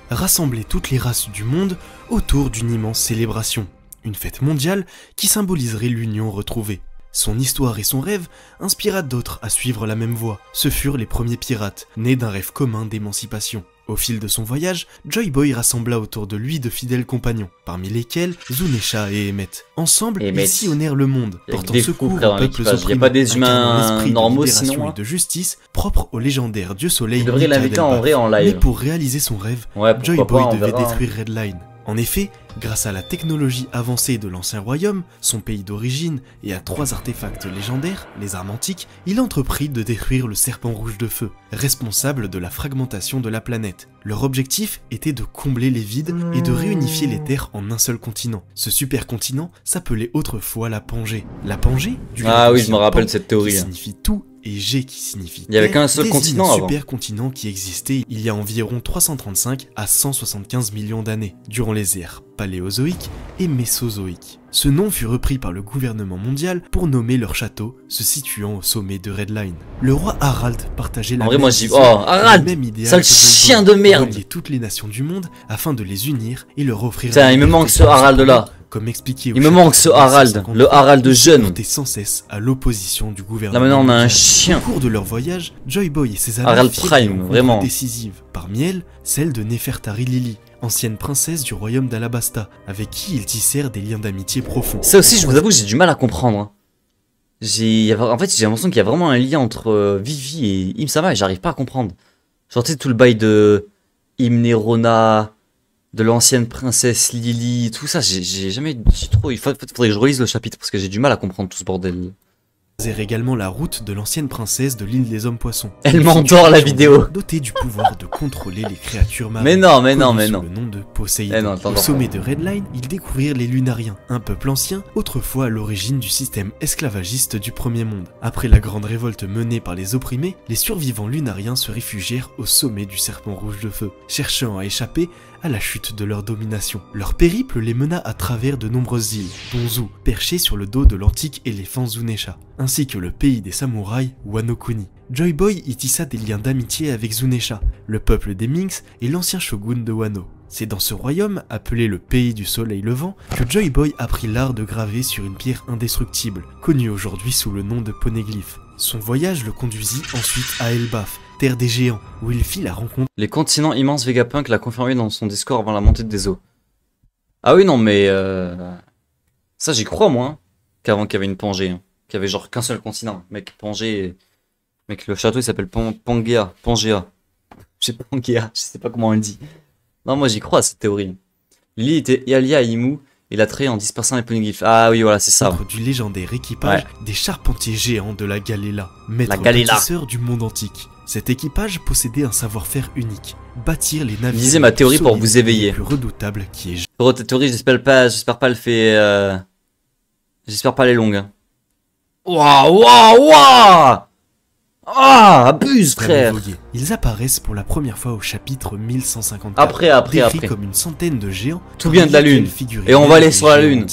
rassembler toutes les races du monde autour d'une immense célébration, une fête mondiale qui symboliserait l'union retrouvée. Son histoire et son rêve inspira d'autres à suivre la même voie. Ce furent les premiers pirates, nés d'un rêve commun d'émancipation. Au fil de son voyage, Joy Boy rassembla autour de lui de fidèles compagnons, parmi lesquels Zunesha et Emmett. Ensemble, Emmett. ils sillonnèrent le monde, Il y a portant des secours fous, frère, aux dans peuples l'équipage. Il y a opprimés, pas des incarnant humains l'esprit de normaux, libération sinon, hein. et de justice propre au légendaire dieu soleil. Il devrait Nika l'inviter en Delbaf. vrai en Mais live. pour réaliser son rêve, Ouais, Joy pourquoi Boy pas, on devait verra. détruire Redline. En effet, grâce à la technologie avancée de l'ancien royaume, son pays d'origine, et à 3 artefacts légendaires, les armes antiques, il entreprit de détruire le serpent rouge de feu, responsable de la fragmentation de la planète. Leur objectif était de combler les vides et de réunifier les terres en un seul continent. Ce supercontinent s'appelait autrefois la Pangée. La Pangée, du Ah oui, je ancien me rappelle Pan, cette théorie. qui hein. signifie tout, et G qui signifie Il y avait terre, qu'un seul désigne continent un avant. supercontinent qui existait il y a environ 335 à 175 millions d'années, durant les ères paléozoïques et mésozoïques. Ce nom fut repris par le gouvernement mondial pour nommer leur château, se situant au sommet de Redline. Le roi Harald partageait la En vrai, même moi, j'y- vision oh, et Harald, le même idéal sale que Joy Boy, chien de merde. relier toutes les nations du monde afin de les unir et leur offrir Putain, la il me liberté. manque ce Harald là. Comme expliqué au Il me chapitre manque ce Harald, 253, le Harald ils jeune. portaient sans cesse à l'opposition du Là gouvernement maintenant on a un mondial. chien. Au cours de leur voyage, Joy Boy et ses amis Harald firent Prime, des rencontres vraiment. décisives. Parmi elles, celle de Nefertari Lily, ancienne princesse du royaume d'Alabasta, avec qui ils tissèrent des liens d'amitié profonds. Ça aussi, je vous avoue, j'ai du mal à comprendre. hein. En fait, j'ai l'impression qu'il y a vraiment un lien entre Vivi et Im-sama et j'arrive pas à comprendre. Genre, tu sais, tout le bail de Imnerona, de l'ancienne princesse Lily, tout ça, j'ai jamais. Il faudrait que je relise le chapitre parce que j'ai du mal à comprendre tout ce bordel. Ils également la route de l'ancienne princesse de l'île des hommes poissons. Elle Une m'endort, la figure vidéo. dotée du pouvoir de contrôler les créatures marines. Mais non, mais non, connue mais sous non. le nom de Poséidon. Eh non, attends, Au attends. sommet de Redline, ils découvrirent les Lunariens, un peuple ancien, autrefois à l'origine du système esclavagiste du premier monde. Après la grande révolte menée par les opprimés, les survivants lunariens se réfugièrent au sommet du serpent rouge de feu. Cherchant à échapper à la chute de leur domination. Leur périple les mena à travers de nombreuses îles, dont Zu, perché sur le dos de l'antique éléphant Zunesha, ainsi que le pays des samouraïs, Wano Kuni. Joy Boy y tissa des liens d'amitié avec Zunesha, le peuple des Minks et l'ancien shogun de Wano. C'est dans ce royaume, appelé le pays du soleil levant, que Joy Boy apprit l'art de graver sur une pierre indestructible, connue aujourd'hui sous le nom de poneglyphe. Son voyage le conduisit ensuite à Elbaf, terre des géants, où il fit la rencontre. Les continents immenses, Vegapunk l'a confirmé dans son discours avant la montée des eaux. Ah oui, non, mais ça j'y crois, moi, hein, qu'avant qu'il y avait une Pangée, hein, qu'il y avait genre qu'un seul continent. Mec, Pangée... Mec, le château il s'appelle Pangea. Pangea. Je sais pas, Pangea, je sais pas comment on le dit. Non, moi j'y crois à cette théorie. Lily était alliée à Imu et l'a trahi en dispersant les poneglyphes. Ah oui, voilà, c'est ça. Du légendaire équipage des charpentiers géants de la Galela, maître Galela, bâtisseur du monde antique. Cet équipage possédait un savoir-faire unique, bâtir les navires. Lisez ma théorie pour vous éveiller. Le plus redoutable qui est. Gros, ta théorie, j'espère pas le fait. J'espère pas les longues. Hein. Waouh, waouh, waouh! Ah, abuse, frère! Ils apparaissent pour la première fois au chapitre 1154. Après. Comme une centaine de géants. Tout vient de la lune. Et on va aller sur la lune.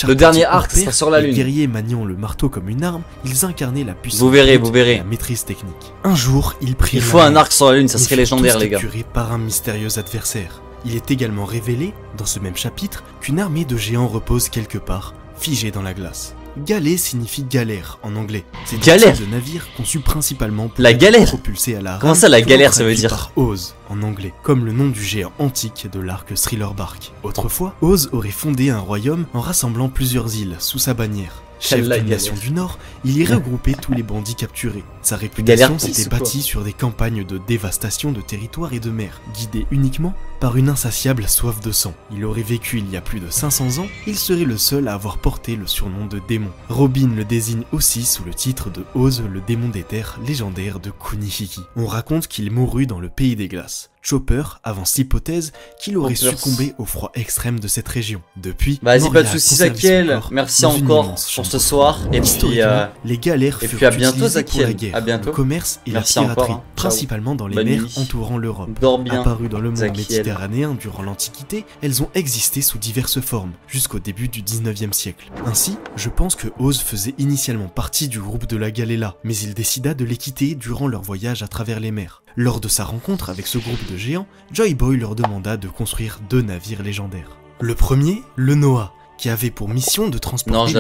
Le dernier arc sera sur la lune. Guerriers maniant le marteau comme une arme, ils incarnaient la puissance. Vous verrez. La maîtrise technique. Un jour, ils prirent. Il faut un arc sur la lune, ça serait légendaire, les gars. Capturés par un mystérieux adversaire. Il est également révélé, dans ce même chapitre, qu'une armée de géants repose quelque part, figée dans la glace. Galet signifie galère en anglais. C'est galère de navire conçu principalement pour la galère propulser à la rame. Comment ça la galère ça veut dire par Oz en anglais, comme le nom du géant antique de l'arc Thriller Bark. Autrefois, Oz aurait fondé un royaume en rassemblant plusieurs îles sous sa bannière. Chef d'une nation du Nord, il y regroupait tous les bandits capturés. Sa réputation s'était bâtie sur des campagnes de dévastation de territoires et de mers, guidées uniquement par une insatiable soif de sang. Il aurait vécu il y a plus de 500 ans, il serait le seul à avoir porté le surnom de démon. Robin le désigne aussi sous le titre de Oz, le démon des terres légendaire de Kunihiki. On raconte qu'il mourut dans le pays des glaces. Chopper avance l'hypothèse qu'il aurait succombé au froid extrême de cette région. Depuis, vas-y, pas de soucis, Zakiel. Merci encore pour ce soir. Et puis, les galères furent utilisées pour la guerre, le commerce et la piraterie, principalement dans les mers entourant l'Europe. Apparues dans le monde méditerranéen durant l'Antiquité, elles ont existé sous diverses formes, jusqu'au début du 19e siècle. Ainsi, je pense que Oz faisait initialement partie du groupe de la Galela, mais il décida de les quitter durant leur voyage à travers les mers. Lors de sa rencontre avec ce groupe de géants, Joy Boy leur demanda de construire 2 navires légendaires. Le premier, le Noah, qui avait pour mission de transporter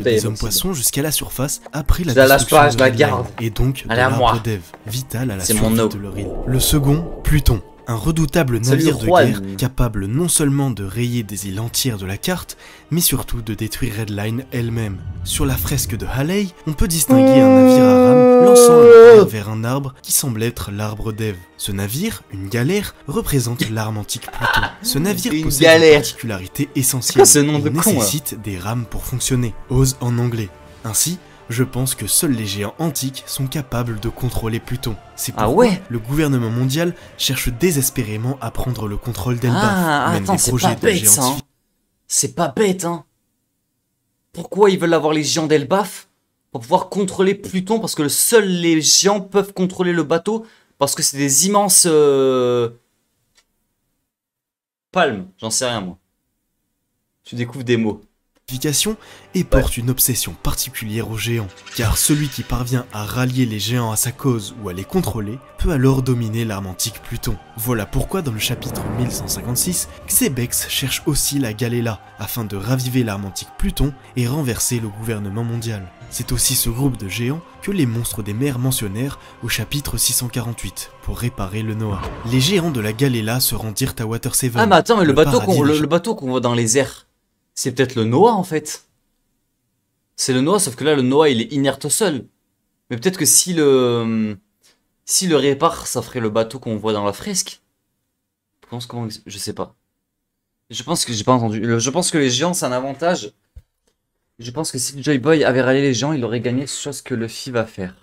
les hommes poissons jusqu'à la surface après la destruction de la garde, et donc de l'arbre d'Ève, vital à la survie de leur île. Le second, Pluton, un redoutable navire de guerre capable non seulement de rayer des îles entières de la carte, mais surtout de détruire Redline elle-même. Sur la fresque de Halley, on peut distinguer un navire à rame lançant un bras vers un arbre qui semble être l'arbre d'Ève. Ce navire, une galère, représente l'arme antique Pluton. Ce navire possède une particularité essentielle. Il nécessite des rames pour fonctionner. Oz en anglais. Ainsi, je pense que seuls les géants antiques sont capables de contrôler Pluton. C'est pourquoi le gouvernement mondial cherche désespérément à prendre le contrôle d'Elbaf. Attends, c'est pas bête ça, hein. C'est pas bête, hein. Pourquoi ils veulent avoir les géants d'Elbaf? Pour pouvoir contrôler Pluton, parce que seuls les géants peuvent contrôler le bateau, parce que c'est des immenses... palmes, j'en sais rien moi. Tu découvres des mots. Et porte une obsession particulière aux géants, car celui qui parvient à rallier les géants à sa cause ou à les contrôler peut alors dominer l'arme antique Pluton. Voilà pourquoi dans le chapitre 1156, Xebex cherche aussi la Galela afin de raviver l'arme antique Pluton et renverser le gouvernement mondial. C'est aussi ce groupe de géants que les monstres des mers mentionnèrent au chapitre 648 pour réparer le Noah. Les géants de la Galela se rendirent à Water 7. Ah mais attends, mais le bateau qu'on voit dans les airs, c'est peut-être le Noah en fait. C'est le Noah, sauf que là le Noah il est inerte au sol. Mais peut-être que si le répare, ça ferait le bateau qu'on voit dans la fresque. Je sais pas. Je pense que j'ai pas entendu. Je pense que les géants c'est un avantage. Je pense que si Joy Boy avait rallié les géants, il aurait gagné chose que Luffy va faire.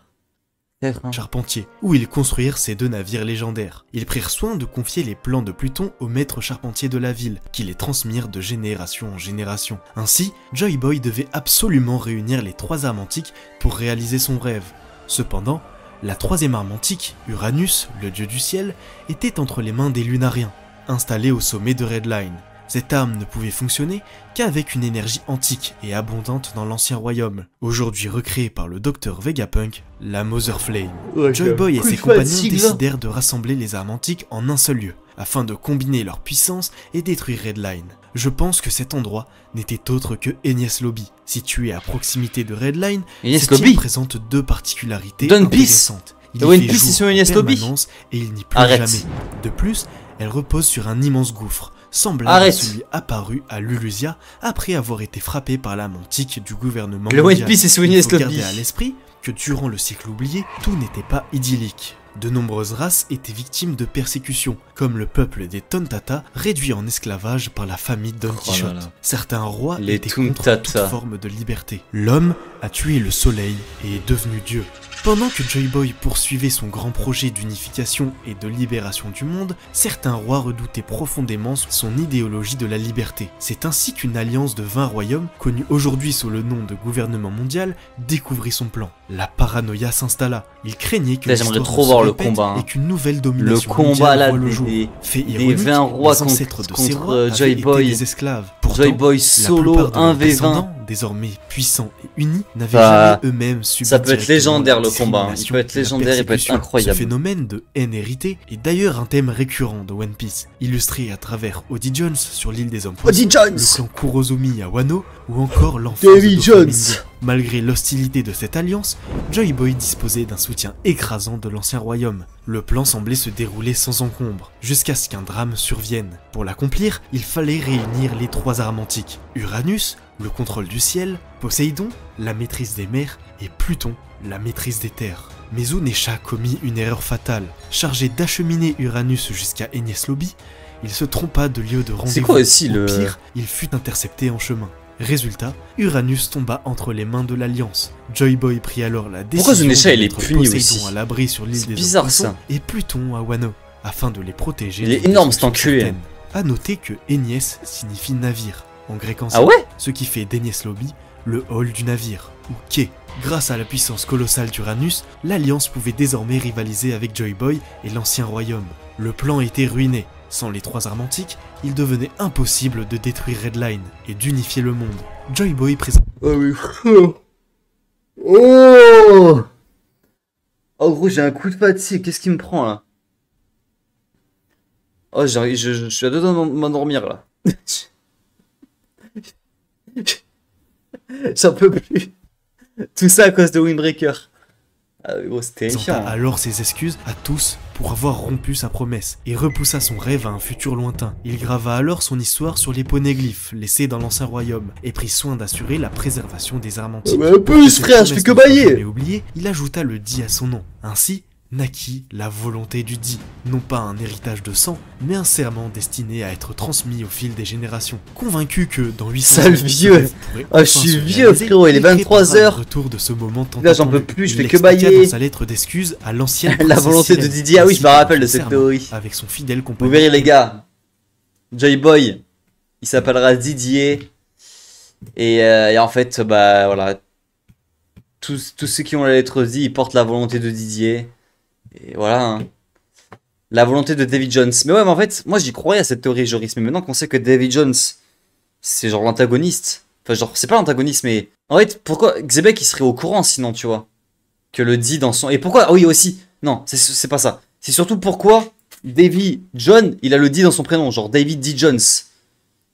Charpentier, où ils construirent ces 2 navires légendaires. Ils prirent soin de confier les plans de Pluton aux maîtres charpentiers de la ville, qui les transmirent de génération en génération. Ainsi, Joy Boy devait absolument réunir les 3 armes antiques pour réaliser son rêve. Cependant, la 3e arme antique, Uranus, le dieu du ciel, était entre les mains des Lunariens. installée au sommet de Redline. Cette arme ne pouvait fonctionner qu'avec une énergie antique et abondante dans l'ancien royaume, aujourd'hui recréée par le docteur Vegapunk, la Mother Flame. Joy Boy et ses compagnons décidèrent de rassembler les armes antiques en un seul lieu, afin de combiner leur puissance et détruire Redline. Je pense que cet endroit n'était autre que Enies Lobby. Situé à proximité de Redline, cette île présente deux particularités intéressantes. Il y fait jour en permanence et il n'y pleut jamais. De plus, elle repose sur un immense gouffre, semblable à celui apparu à Lulusia après avoir été frappé par l'âme antique du gouvernement mondial. Le One Piece est sur Enies Lobby. Gardez à l'esprit que durant le siècle oublié, tout n'était pas idyllique. De nombreuses races étaient victimes de persécutions, comme le peuple des Tontata, réduit en esclavage par la famille Don Quichotte. Certains rois étaient contre toute forme de liberté. L'homme a tué le soleil et est devenu Dieu. Pendant que Joy Boy poursuivait son grand projet d'unification et de libération du monde, certains rois redoutaient profondément son idéologie de la liberté. C'est ainsi qu'une alliance de 20 royaumes, connue aujourd'hui sous le nom de gouvernement mondial, découvrit son plan. La paranoïa s'installa. Il craignait que j'aimerais trop voir le combat et qu'une nouvelle domination le combat là le jour. Des 20 rois contre Joy Boy. Des esclaves. Pourtant, Joy Boy solo 1v20. Désormais puissants et unis, n'avaient jamais eux-mêmes subi. Ça peut être légendaire le combat, il peut être légendaire, il peut être incroyable. Ce phénomène de haine héritée est d'ailleurs un thème récurrent de One Piece, illustré à travers Oddie Jones sur l'île des Hommes Poissons, le clan Kurozomi à Wano ou encore l'enfance de Doflamingo. Malgré l'hostilité de cette alliance, Joy Boy disposait d'un soutien écrasant de l'ancien royaume. Le plan semblait se dérouler sans encombre, jusqu'à ce qu'un drame survienne. Pour l'accomplir, il fallait réunir les trois armes antiques. Uranus, le contrôle du ciel, Poséidon, la maîtrise des mers, et Pluton, la maîtrise des terres. Mais Zunesha commit une erreur fatale. Chargé d'acheminer Uranus jusqu'à Enies Lobby, il se trompa de lieu de rendez-vous. C'est quoi aussi Au pire, il fut intercepté en chemin. Résultat, Uranus tomba entre les mains de l'Alliance. Joy Boy prit alors la décision Pourquoi Zunesha il est de puni Poséidon aussi à l'abri sur l'île des bizarre, Hommes Poissons ça. Et Pluton à Wano, afin de les protéger. Il est énorme cet enculé. A noter que Enies signifie navire en grec ancien, ah ouais, ce qui fait d'Enies Lobby le hall du navire, ou quai. Grâce à la puissance colossale d'Uranus, l'Alliance pouvait désormais rivaliser avec Joy Boy et l'ancien royaume. Le plan était ruiné. Sans les trois armes antiques, il devenait impossible de détruire Redline et d'unifier le monde. Joy Boy présente... Oh mais frère. Oh gros, j'ai un coup de fatigue, qu'est-ce qui me prend là? Oh je suis à deux doigts de m'endormir là. J'en peux plus. Tout ça à cause de Windbreaker. Ah gros, c'était terrifiant. Alors ses excuses à tous pour avoir rompu sa promesse et repoussa son rêve à un futur lointain. Il grava alors son histoire sur les poneglyphes laissés dans l'ancien royaume et prit soin d'assurer la préservation des armes antiques. Un peu frère, je fais que bailler. Mais oublié, il ajouta le Di à son nom. Ainsi naquit la volonté du Di, non pas un héritage de sang, mais un serment destiné à être transmis au fil des générations. Convaincu que dans 800 sale vieux. Oh, je suis vieux frérot, il est 23h. Retour de ce moment tant là j'en peux plus, je fais que bailler. Dans sa lettre d'excuse à l'ancienne la volonté de Didier, ah oui je me rappelle de cette théorie. Avec son fidèle compagnon. Vous verrez les gars, Joy Boy, il s'appellera Didier. Et en fait, bah voilà, tous ceux qui ont la lettre D, ils portent la volonté de Didier. Et voilà, hein. La volonté de Davy Jones. Mais ouais, mais en fait, moi j'y croyais à cette théorie, Joris. Mais maintenant qu'on sait que Davy Jones, c'est genre l'antagoniste. Enfin, genre, c'est pas l'antagoniste, mais. En fait, pourquoi Xebec il serait au courant sinon, tu vois? Que le dit dans son. Et pourquoi? Ah oui, aussi. Non, c'est pas ça. C'est surtout pourquoi Davy John, il a le dit dans son prénom. Genre David D. Jones.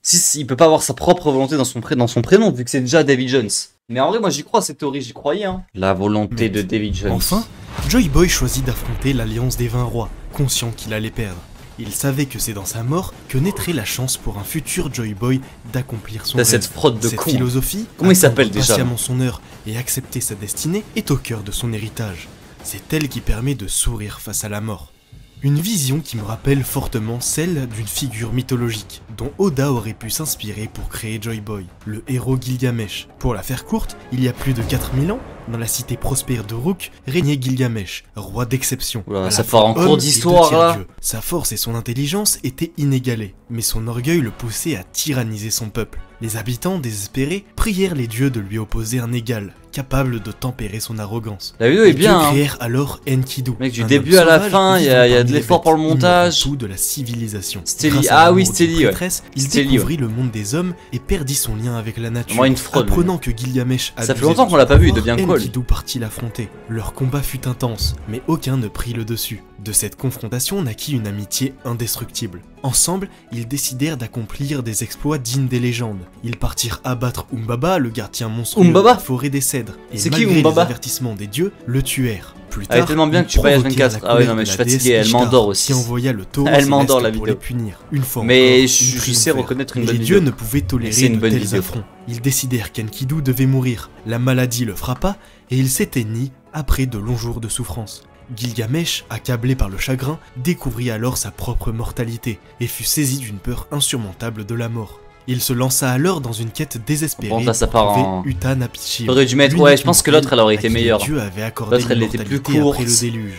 Si, il peut pas avoir sa propre volonté dans son prénom, vu que c'est déjà Davy Jones. Mais en vrai, moi j'y crois à cette théorie, j'y croyais, hein. La volonté de Davy Jones. Enfin, Joy Boy choisit d'affronter l'alliance des 20 rois, conscient qu'il allait perdre. Il savait que c'est dans sa mort que naîtrait la chance pour un futur Joy Boy d'accomplir son rêve. Cette fraude de Cette con. philosophie, comment il s'appelle déjà? Patiemment son heure et accepter sa destinée est au cœur de son héritage. C'est elle qui permet de sourire face à la mort. Une vision qui me rappelle fortement celle d'une figure mythologique, dont Oda aurait pu s'inspirer pour créer Joy Boy, le héros Gilgamesh. Pour la faire courte, il y a plus de 4000 ans, Dans la cité prospère de Rook régnait Gilgamesh, roi d'exception. Oula, ça part en cours d'histoire là. Sa force et son intelligence étaient inégalées, mais son orgueil le poussait à tyranniser son peuple. Les habitants, désespérés, prièrent les dieux de lui opposer un égal, capable de tempérer son arrogance. La vidéo est bien. Ils hein. créèrent alors Enkidu. Mec, du début à la fin, il y a de l'effort pour le montage. Tout de la civilisation. Stélie, ah oui, Stélie, ouais. Il découvrit le monde des hommes et perdit son lien avec la nature. Moi, une fraude. Apprenant que Gilgamesh ça fait longtemps qu'on l'a pas vu, il devient cool. Enkidu partit l'affronter. Leur combat fut intense, mais aucun ne prit le dessus. De cette confrontation naquit une amitié indestructible. Ensemble, ils décidèrent d'accomplir des exploits dignes des légendes. Ils partirent abattre Umbaba, le gardien monstrueux de la forêt des cèdres. Et malgré les avertissements des dieux, le tuèrent. Plus tard, elle est tellement bien que tu payes 24. Ah ouais, non, mais je suis fatigué, elle m'endort aussi. Qui envoya le taureau elle m'endort la vidéo. vidéo. Pour les punir. Une fois mais encore, je sais reconnaître une bonne vidéo. vidéo. Les dieux ne pouvaient tolérer de tels affronts. Ils décidèrent qu'Enkidu devait mourir. La maladie le frappa et il s'éteignit après de longs jours de souffrance. Gilgamesh, accablé par le chagrin, découvrit alors sa propre mortalité et fut saisi d'une peur insurmontable de la mort. Il se lança alors dans une quête désespérée bon, là, ça part en... Utnapishtim. J'aurais dû mettre, ouais, je pense que l'autre elle aurait été meilleure. L'autre elle était plus courte,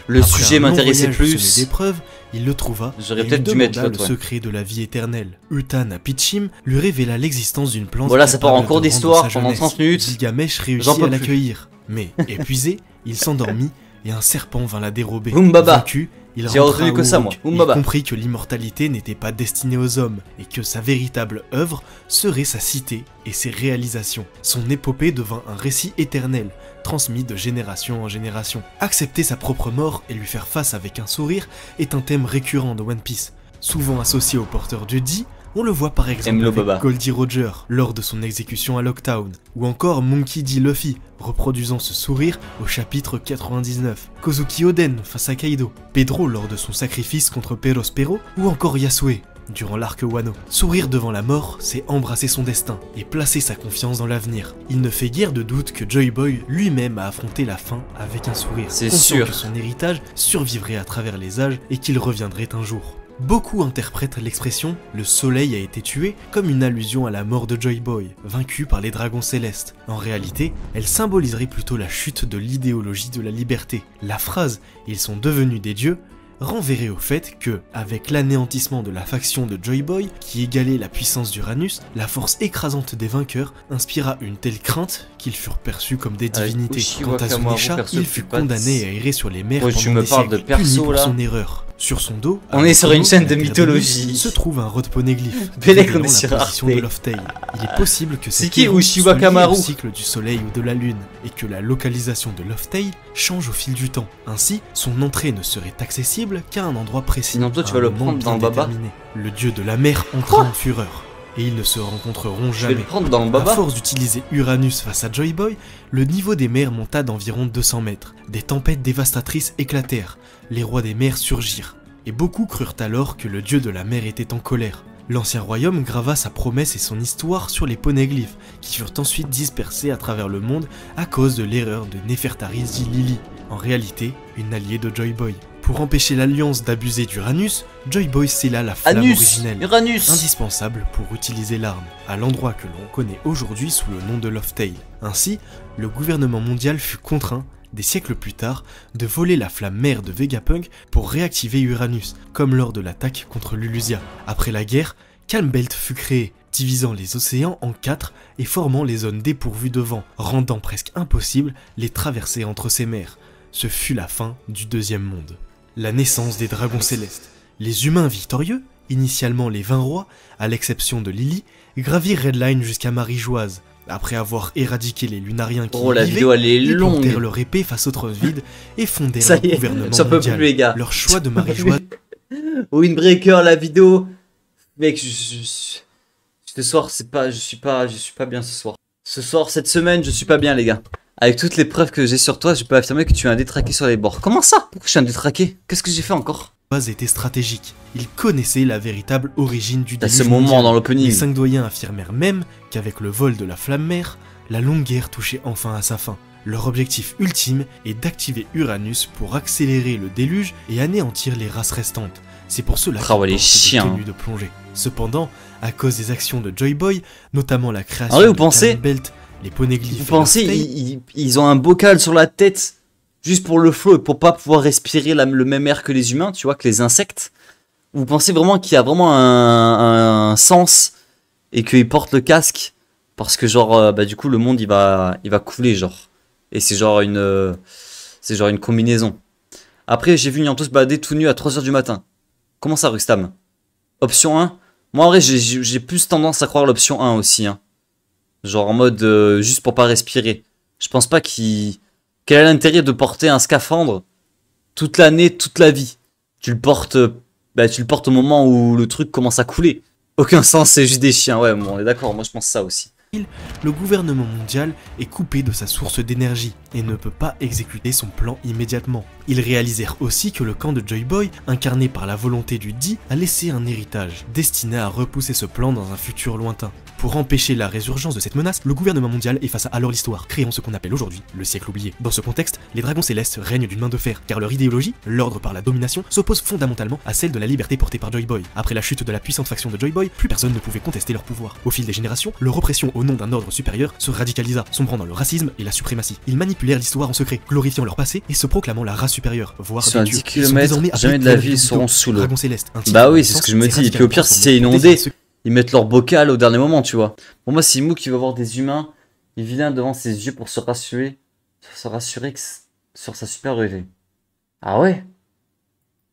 le sujet m'intéressait plus. Il le trouva. J'aurais peut-être dû mettre le secret de la vie éternelle. Utnapishtim lui révéla l'existence d'une plante. Voilà, ça part en cours d'histoire pendant 30 minutes. Gilgamesh réussit à l'accueillir, mais épuisé, il s'endormit et un serpent vint la dérober. Vaincu, il retenu que ça, moi. Il comprit que l'immortalité n'était pas destinée aux hommes et que sa véritable œuvre serait sa cité et ses réalisations. Son épopée devint un récit éternel, transmis de génération en génération. Accepter sa propre mort et lui faire face avec un sourire est un thème récurrent de One Piece. Souvent associé au porteur du Di, on le voit par exemple avec Goldie Roger lors de son exécution à Locktown, ou encore Monkey D. Luffy reproduisant ce sourire au chapitre 99, Kozuki Oden face à Kaido, Pedro lors de son sacrifice contre Perospero, ou encore Yasue durant l'arc Wano. Sourire devant la mort, c'est embrasser son destin et placer sa confiance dans l'avenir. Il ne fait guère de doute que Joy Boy lui-même a affronté la fin avec un sourire, c'est sûr que son héritage survivrait à travers les âges et qu'il reviendrait un jour. Beaucoup interprètent l'expression « le soleil a été tué » comme une allusion à la mort de Joy Boy, vaincu par les dragons célestes. En réalité, elle symboliserait plutôt la chute de l'idéologie de la liberté. La phrase « ils sont devenus des dieux » renverrait au fait que, avec l'anéantissement de la faction de Joy Boy, qui égalait la puissance d'Uranus, la force écrasante des vainqueurs inspira une telle crainte qu'ils furent perçus comme des divinités. Quant à Zunisha, il fut condamné à errer sur les mers pendant des siècles, puni pour son erreur. Sur son dos, on est sur une chaîne de mythologie, se trouve un rod poneglyph, Bellec, on est sur Arte. De Loftail. Il est possible que c'est Uchiwa Kamaru, le cycle du soleil ou de la lune, et que la localisation de Loftail change au fil du temps. Ainsi, son entrée ne serait accessible qu'à un endroit précis. Sinon toi tu vas le prendre dans le baba. Le dieu de la mer entra en fureur. Et ils ne se rencontreront jamais. Je vais le prendre dans le baba. À force d'utiliser Uranus face à Joy Boy, le niveau des mers monta d'environ 200 mètres. Des tempêtes dévastatrices éclatèrent. Les rois des mers surgirent. Et beaucoup crurent alors que le dieu de la mer était en colère. L'ancien royaume grava sa promesse et son histoire sur les poneglyphes, qui furent ensuite dispersés à travers le monde à cause de l'erreur de Nefertari Lili, en réalité une alliée de Joy Boy. Pour empêcher l'alliance d'abuser d'Uranus, Joy Boy scella la flamme originelle, indispensable pour utiliser l'arme, à l'endroit que l'on connaît aujourd'hui sous le nom de Loftail. Ainsi, le gouvernement mondial fut contraint, des siècles plus tard, de voler la flamme mère de Vegapunk pour réactiver Uranus, comme lors de l'attaque contre Lulusia. Après la guerre, Calm Belt fut créé, divisant les océans en 4 et formant les zones dépourvues de vent, rendant presque impossible les traversées entre ces mers. Ce fut la fin du deuxième monde. La naissance des dragons célestes. Les humains victorieux, initialement les 20 rois, à l'exception de Lily, gravirent Redline jusqu'à Marie-Joise. Après avoir éradiqué les lunariens qui la vidéo elle est longue. Ils portèrent leur épée face au trône vide et fondèrent leur gouvernement mondial. Plus, les gars. Leur choix de Marie-Joise. Windbreaker, la vidéo. Mec, ce soir, je suis pas bien ce soir. Ce soir, cette semaine, je suis pas bien, les gars. Avec toutes les preuves que j'ai sur toi, je peux affirmer que tu es un détraqué sur les bords. Comment ça? Pourquoi je suis un détraqué? Qu'est-ce que j'ai fait encore? Était stratégique. Ils connaissaient la véritable origine du déluge. À ce moment dans l'opening, les 5 doyens affirmèrent même qu'avec le vol de la flamme mère, la longue guerre touchait enfin à sa fin. Leur objectif ultime est d'activer Uranus pour accélérer le déluge et anéantir les races restantes. C'est pour cela qu'ils ont tenu de plonger. Cependant, à cause des actions de Joy Boy, notamment la création de Calm Belt Les poneglyphes. Vous pensez, ils ont un bocal sur la tête juste pour le flow et pour pas pouvoir respirer le même air que les humains, tu vois, que les insectes? Vous pensez vraiment qu'il y a vraiment un sens et qu'ils portent le casque parce que genre, du coup, le monde il va couler, genre. Et c'est genre une combinaison. Après, j'ai vu Niantou se balader tout nu à 3h du matin. Comment ça, Rustam? Option 1? Moi, en vrai, j'ai plus tendance à croire l'option 1 aussi, hein. Genre en mode juste pour pas respirer. Je pense pas quel est l'intérêt de porter un scaphandre toute l'année, toute la vie. Tu le portes au moment où le truc commence à couler. Aucun sens, c'est juste des chiens. Ouais, bon, on est d'accord, moi je pense ça aussi. Le gouvernement mondial est coupé de sa source d'énergie et ne peut pas exécuter son plan immédiatement. Ils réalisèrent aussi que le camp de Joy Boy, incarné par la volonté du Di, a laissé un héritage, destiné à repousser ce plan dans un futur lointain. Pour empêcher la résurgence de cette menace, le gouvernement mondial effaça alors l'histoire, créant ce qu'on appelle aujourd'hui le siècle oublié. Dans ce contexte, les dragons célestes règnent d'une main de fer, car leur idéologie, l'ordre par la domination, s'oppose fondamentalement à celle de la liberté portée par Joy Boy. Après la chute de la puissante faction de Joy Boy, plus personne ne pouvait contester leur pouvoir. Au fil des générations, leur oppression au nom d'un ordre supérieur se radicalisa, sombrant dans le racisme et la suprématie. Ils manipulèrent l'histoire en secret, glorifiant leur passé et se proclamant la race supérieure, voire sur des dieux. 10 km, jamais de la vie, ils seront sous l'eau. Bah oui, c'est ce que je me dis. Et puis au pire, si c'est inondé, ils mettent leur bocal au dernier moment, tu vois. Pour moi, si Mook qui va voir des humains, il vient devant ses yeux pour se rassurer sur sa supériorité. Ah ouais?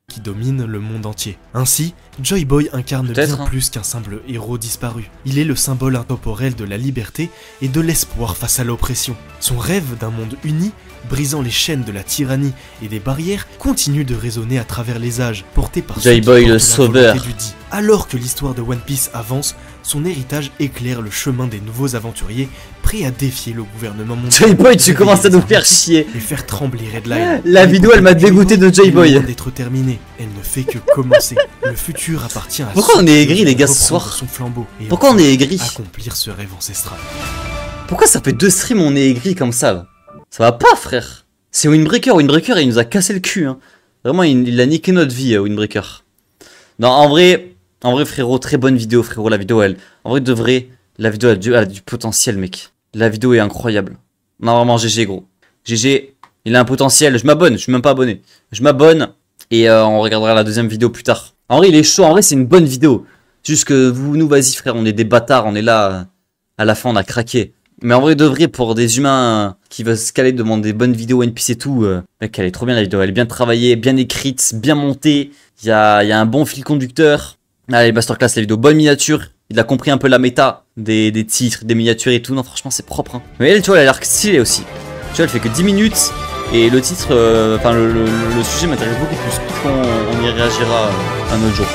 Qui domine le monde entier. Ainsi, Joy Boy incarne bien plus qu'un simple héros disparu. Il est le symbole intemporel de la liberté et de l'espoir face à l'oppression. Son rêve d'un monde uni, brisant les chaînes de la tyrannie et des barrières, continue de résonner à travers les âges, porté par Joy Boy le sauveur. Alors que l'histoire de One Piece avance, son héritage éclaire le chemin des nouveaux aventuriers, prêts à défier le gouvernement mondial. Joy Boy, tu commences à nous faire chier. Et faire trembler Red Line. La vidéo, elle m'a dégoûté de Joy Boy. D'être terminée, elle ne fait que commencer. Le futur appartient à Pourquoi on est aigris, les gars, ce soir? Son flambeau et pourquoi on est aigris? Accomplir ce rêve ancestral. Pourquoi ça fait 2 streams on est aigris comme ça là? Ça va pas, frère. C'est Windbreaker. Windbreaker, il nous a cassé le cul, hein. Vraiment, il a niqué notre vie, Windbreaker. Non, en vrai, frérot, très bonne vidéo, frérot. La vidéo, en vrai, de vrai, la vidéo elle a du potentiel, mec. La vidéo est incroyable. Non, vraiment, GG, gros. GG, il a un potentiel. Je m'abonne, je suis même pas abonné. Je m'abonne et on regardera la deuxième vidéo plus tard. En vrai, il est chaud. En vrai, c'est une bonne vidéo. Juste que nous, vas-y, frère, on est des bâtards. On est là. À la fin, on a craqué. Mais en vrai, de vrai, pour des humains qui veulent se caler, demander des bonnes vidéos One Piece et tout, mec, elle est trop bien la vidéo. Elle est bien travaillée, bien écrite, bien montée. Il y a un bon fil conducteur. Allez, masterclass, la vidéo, bonne miniature. Il a compris un peu la méta des titres, des miniatures et tout. Non, franchement, c'est propre, hein. Mais elle, tu vois, elle a l'air stylée aussi. Tu vois, elle fait que 10 minutes. Et le titre, le sujet m'intéresse beaucoup plus. On y réagira un autre jour.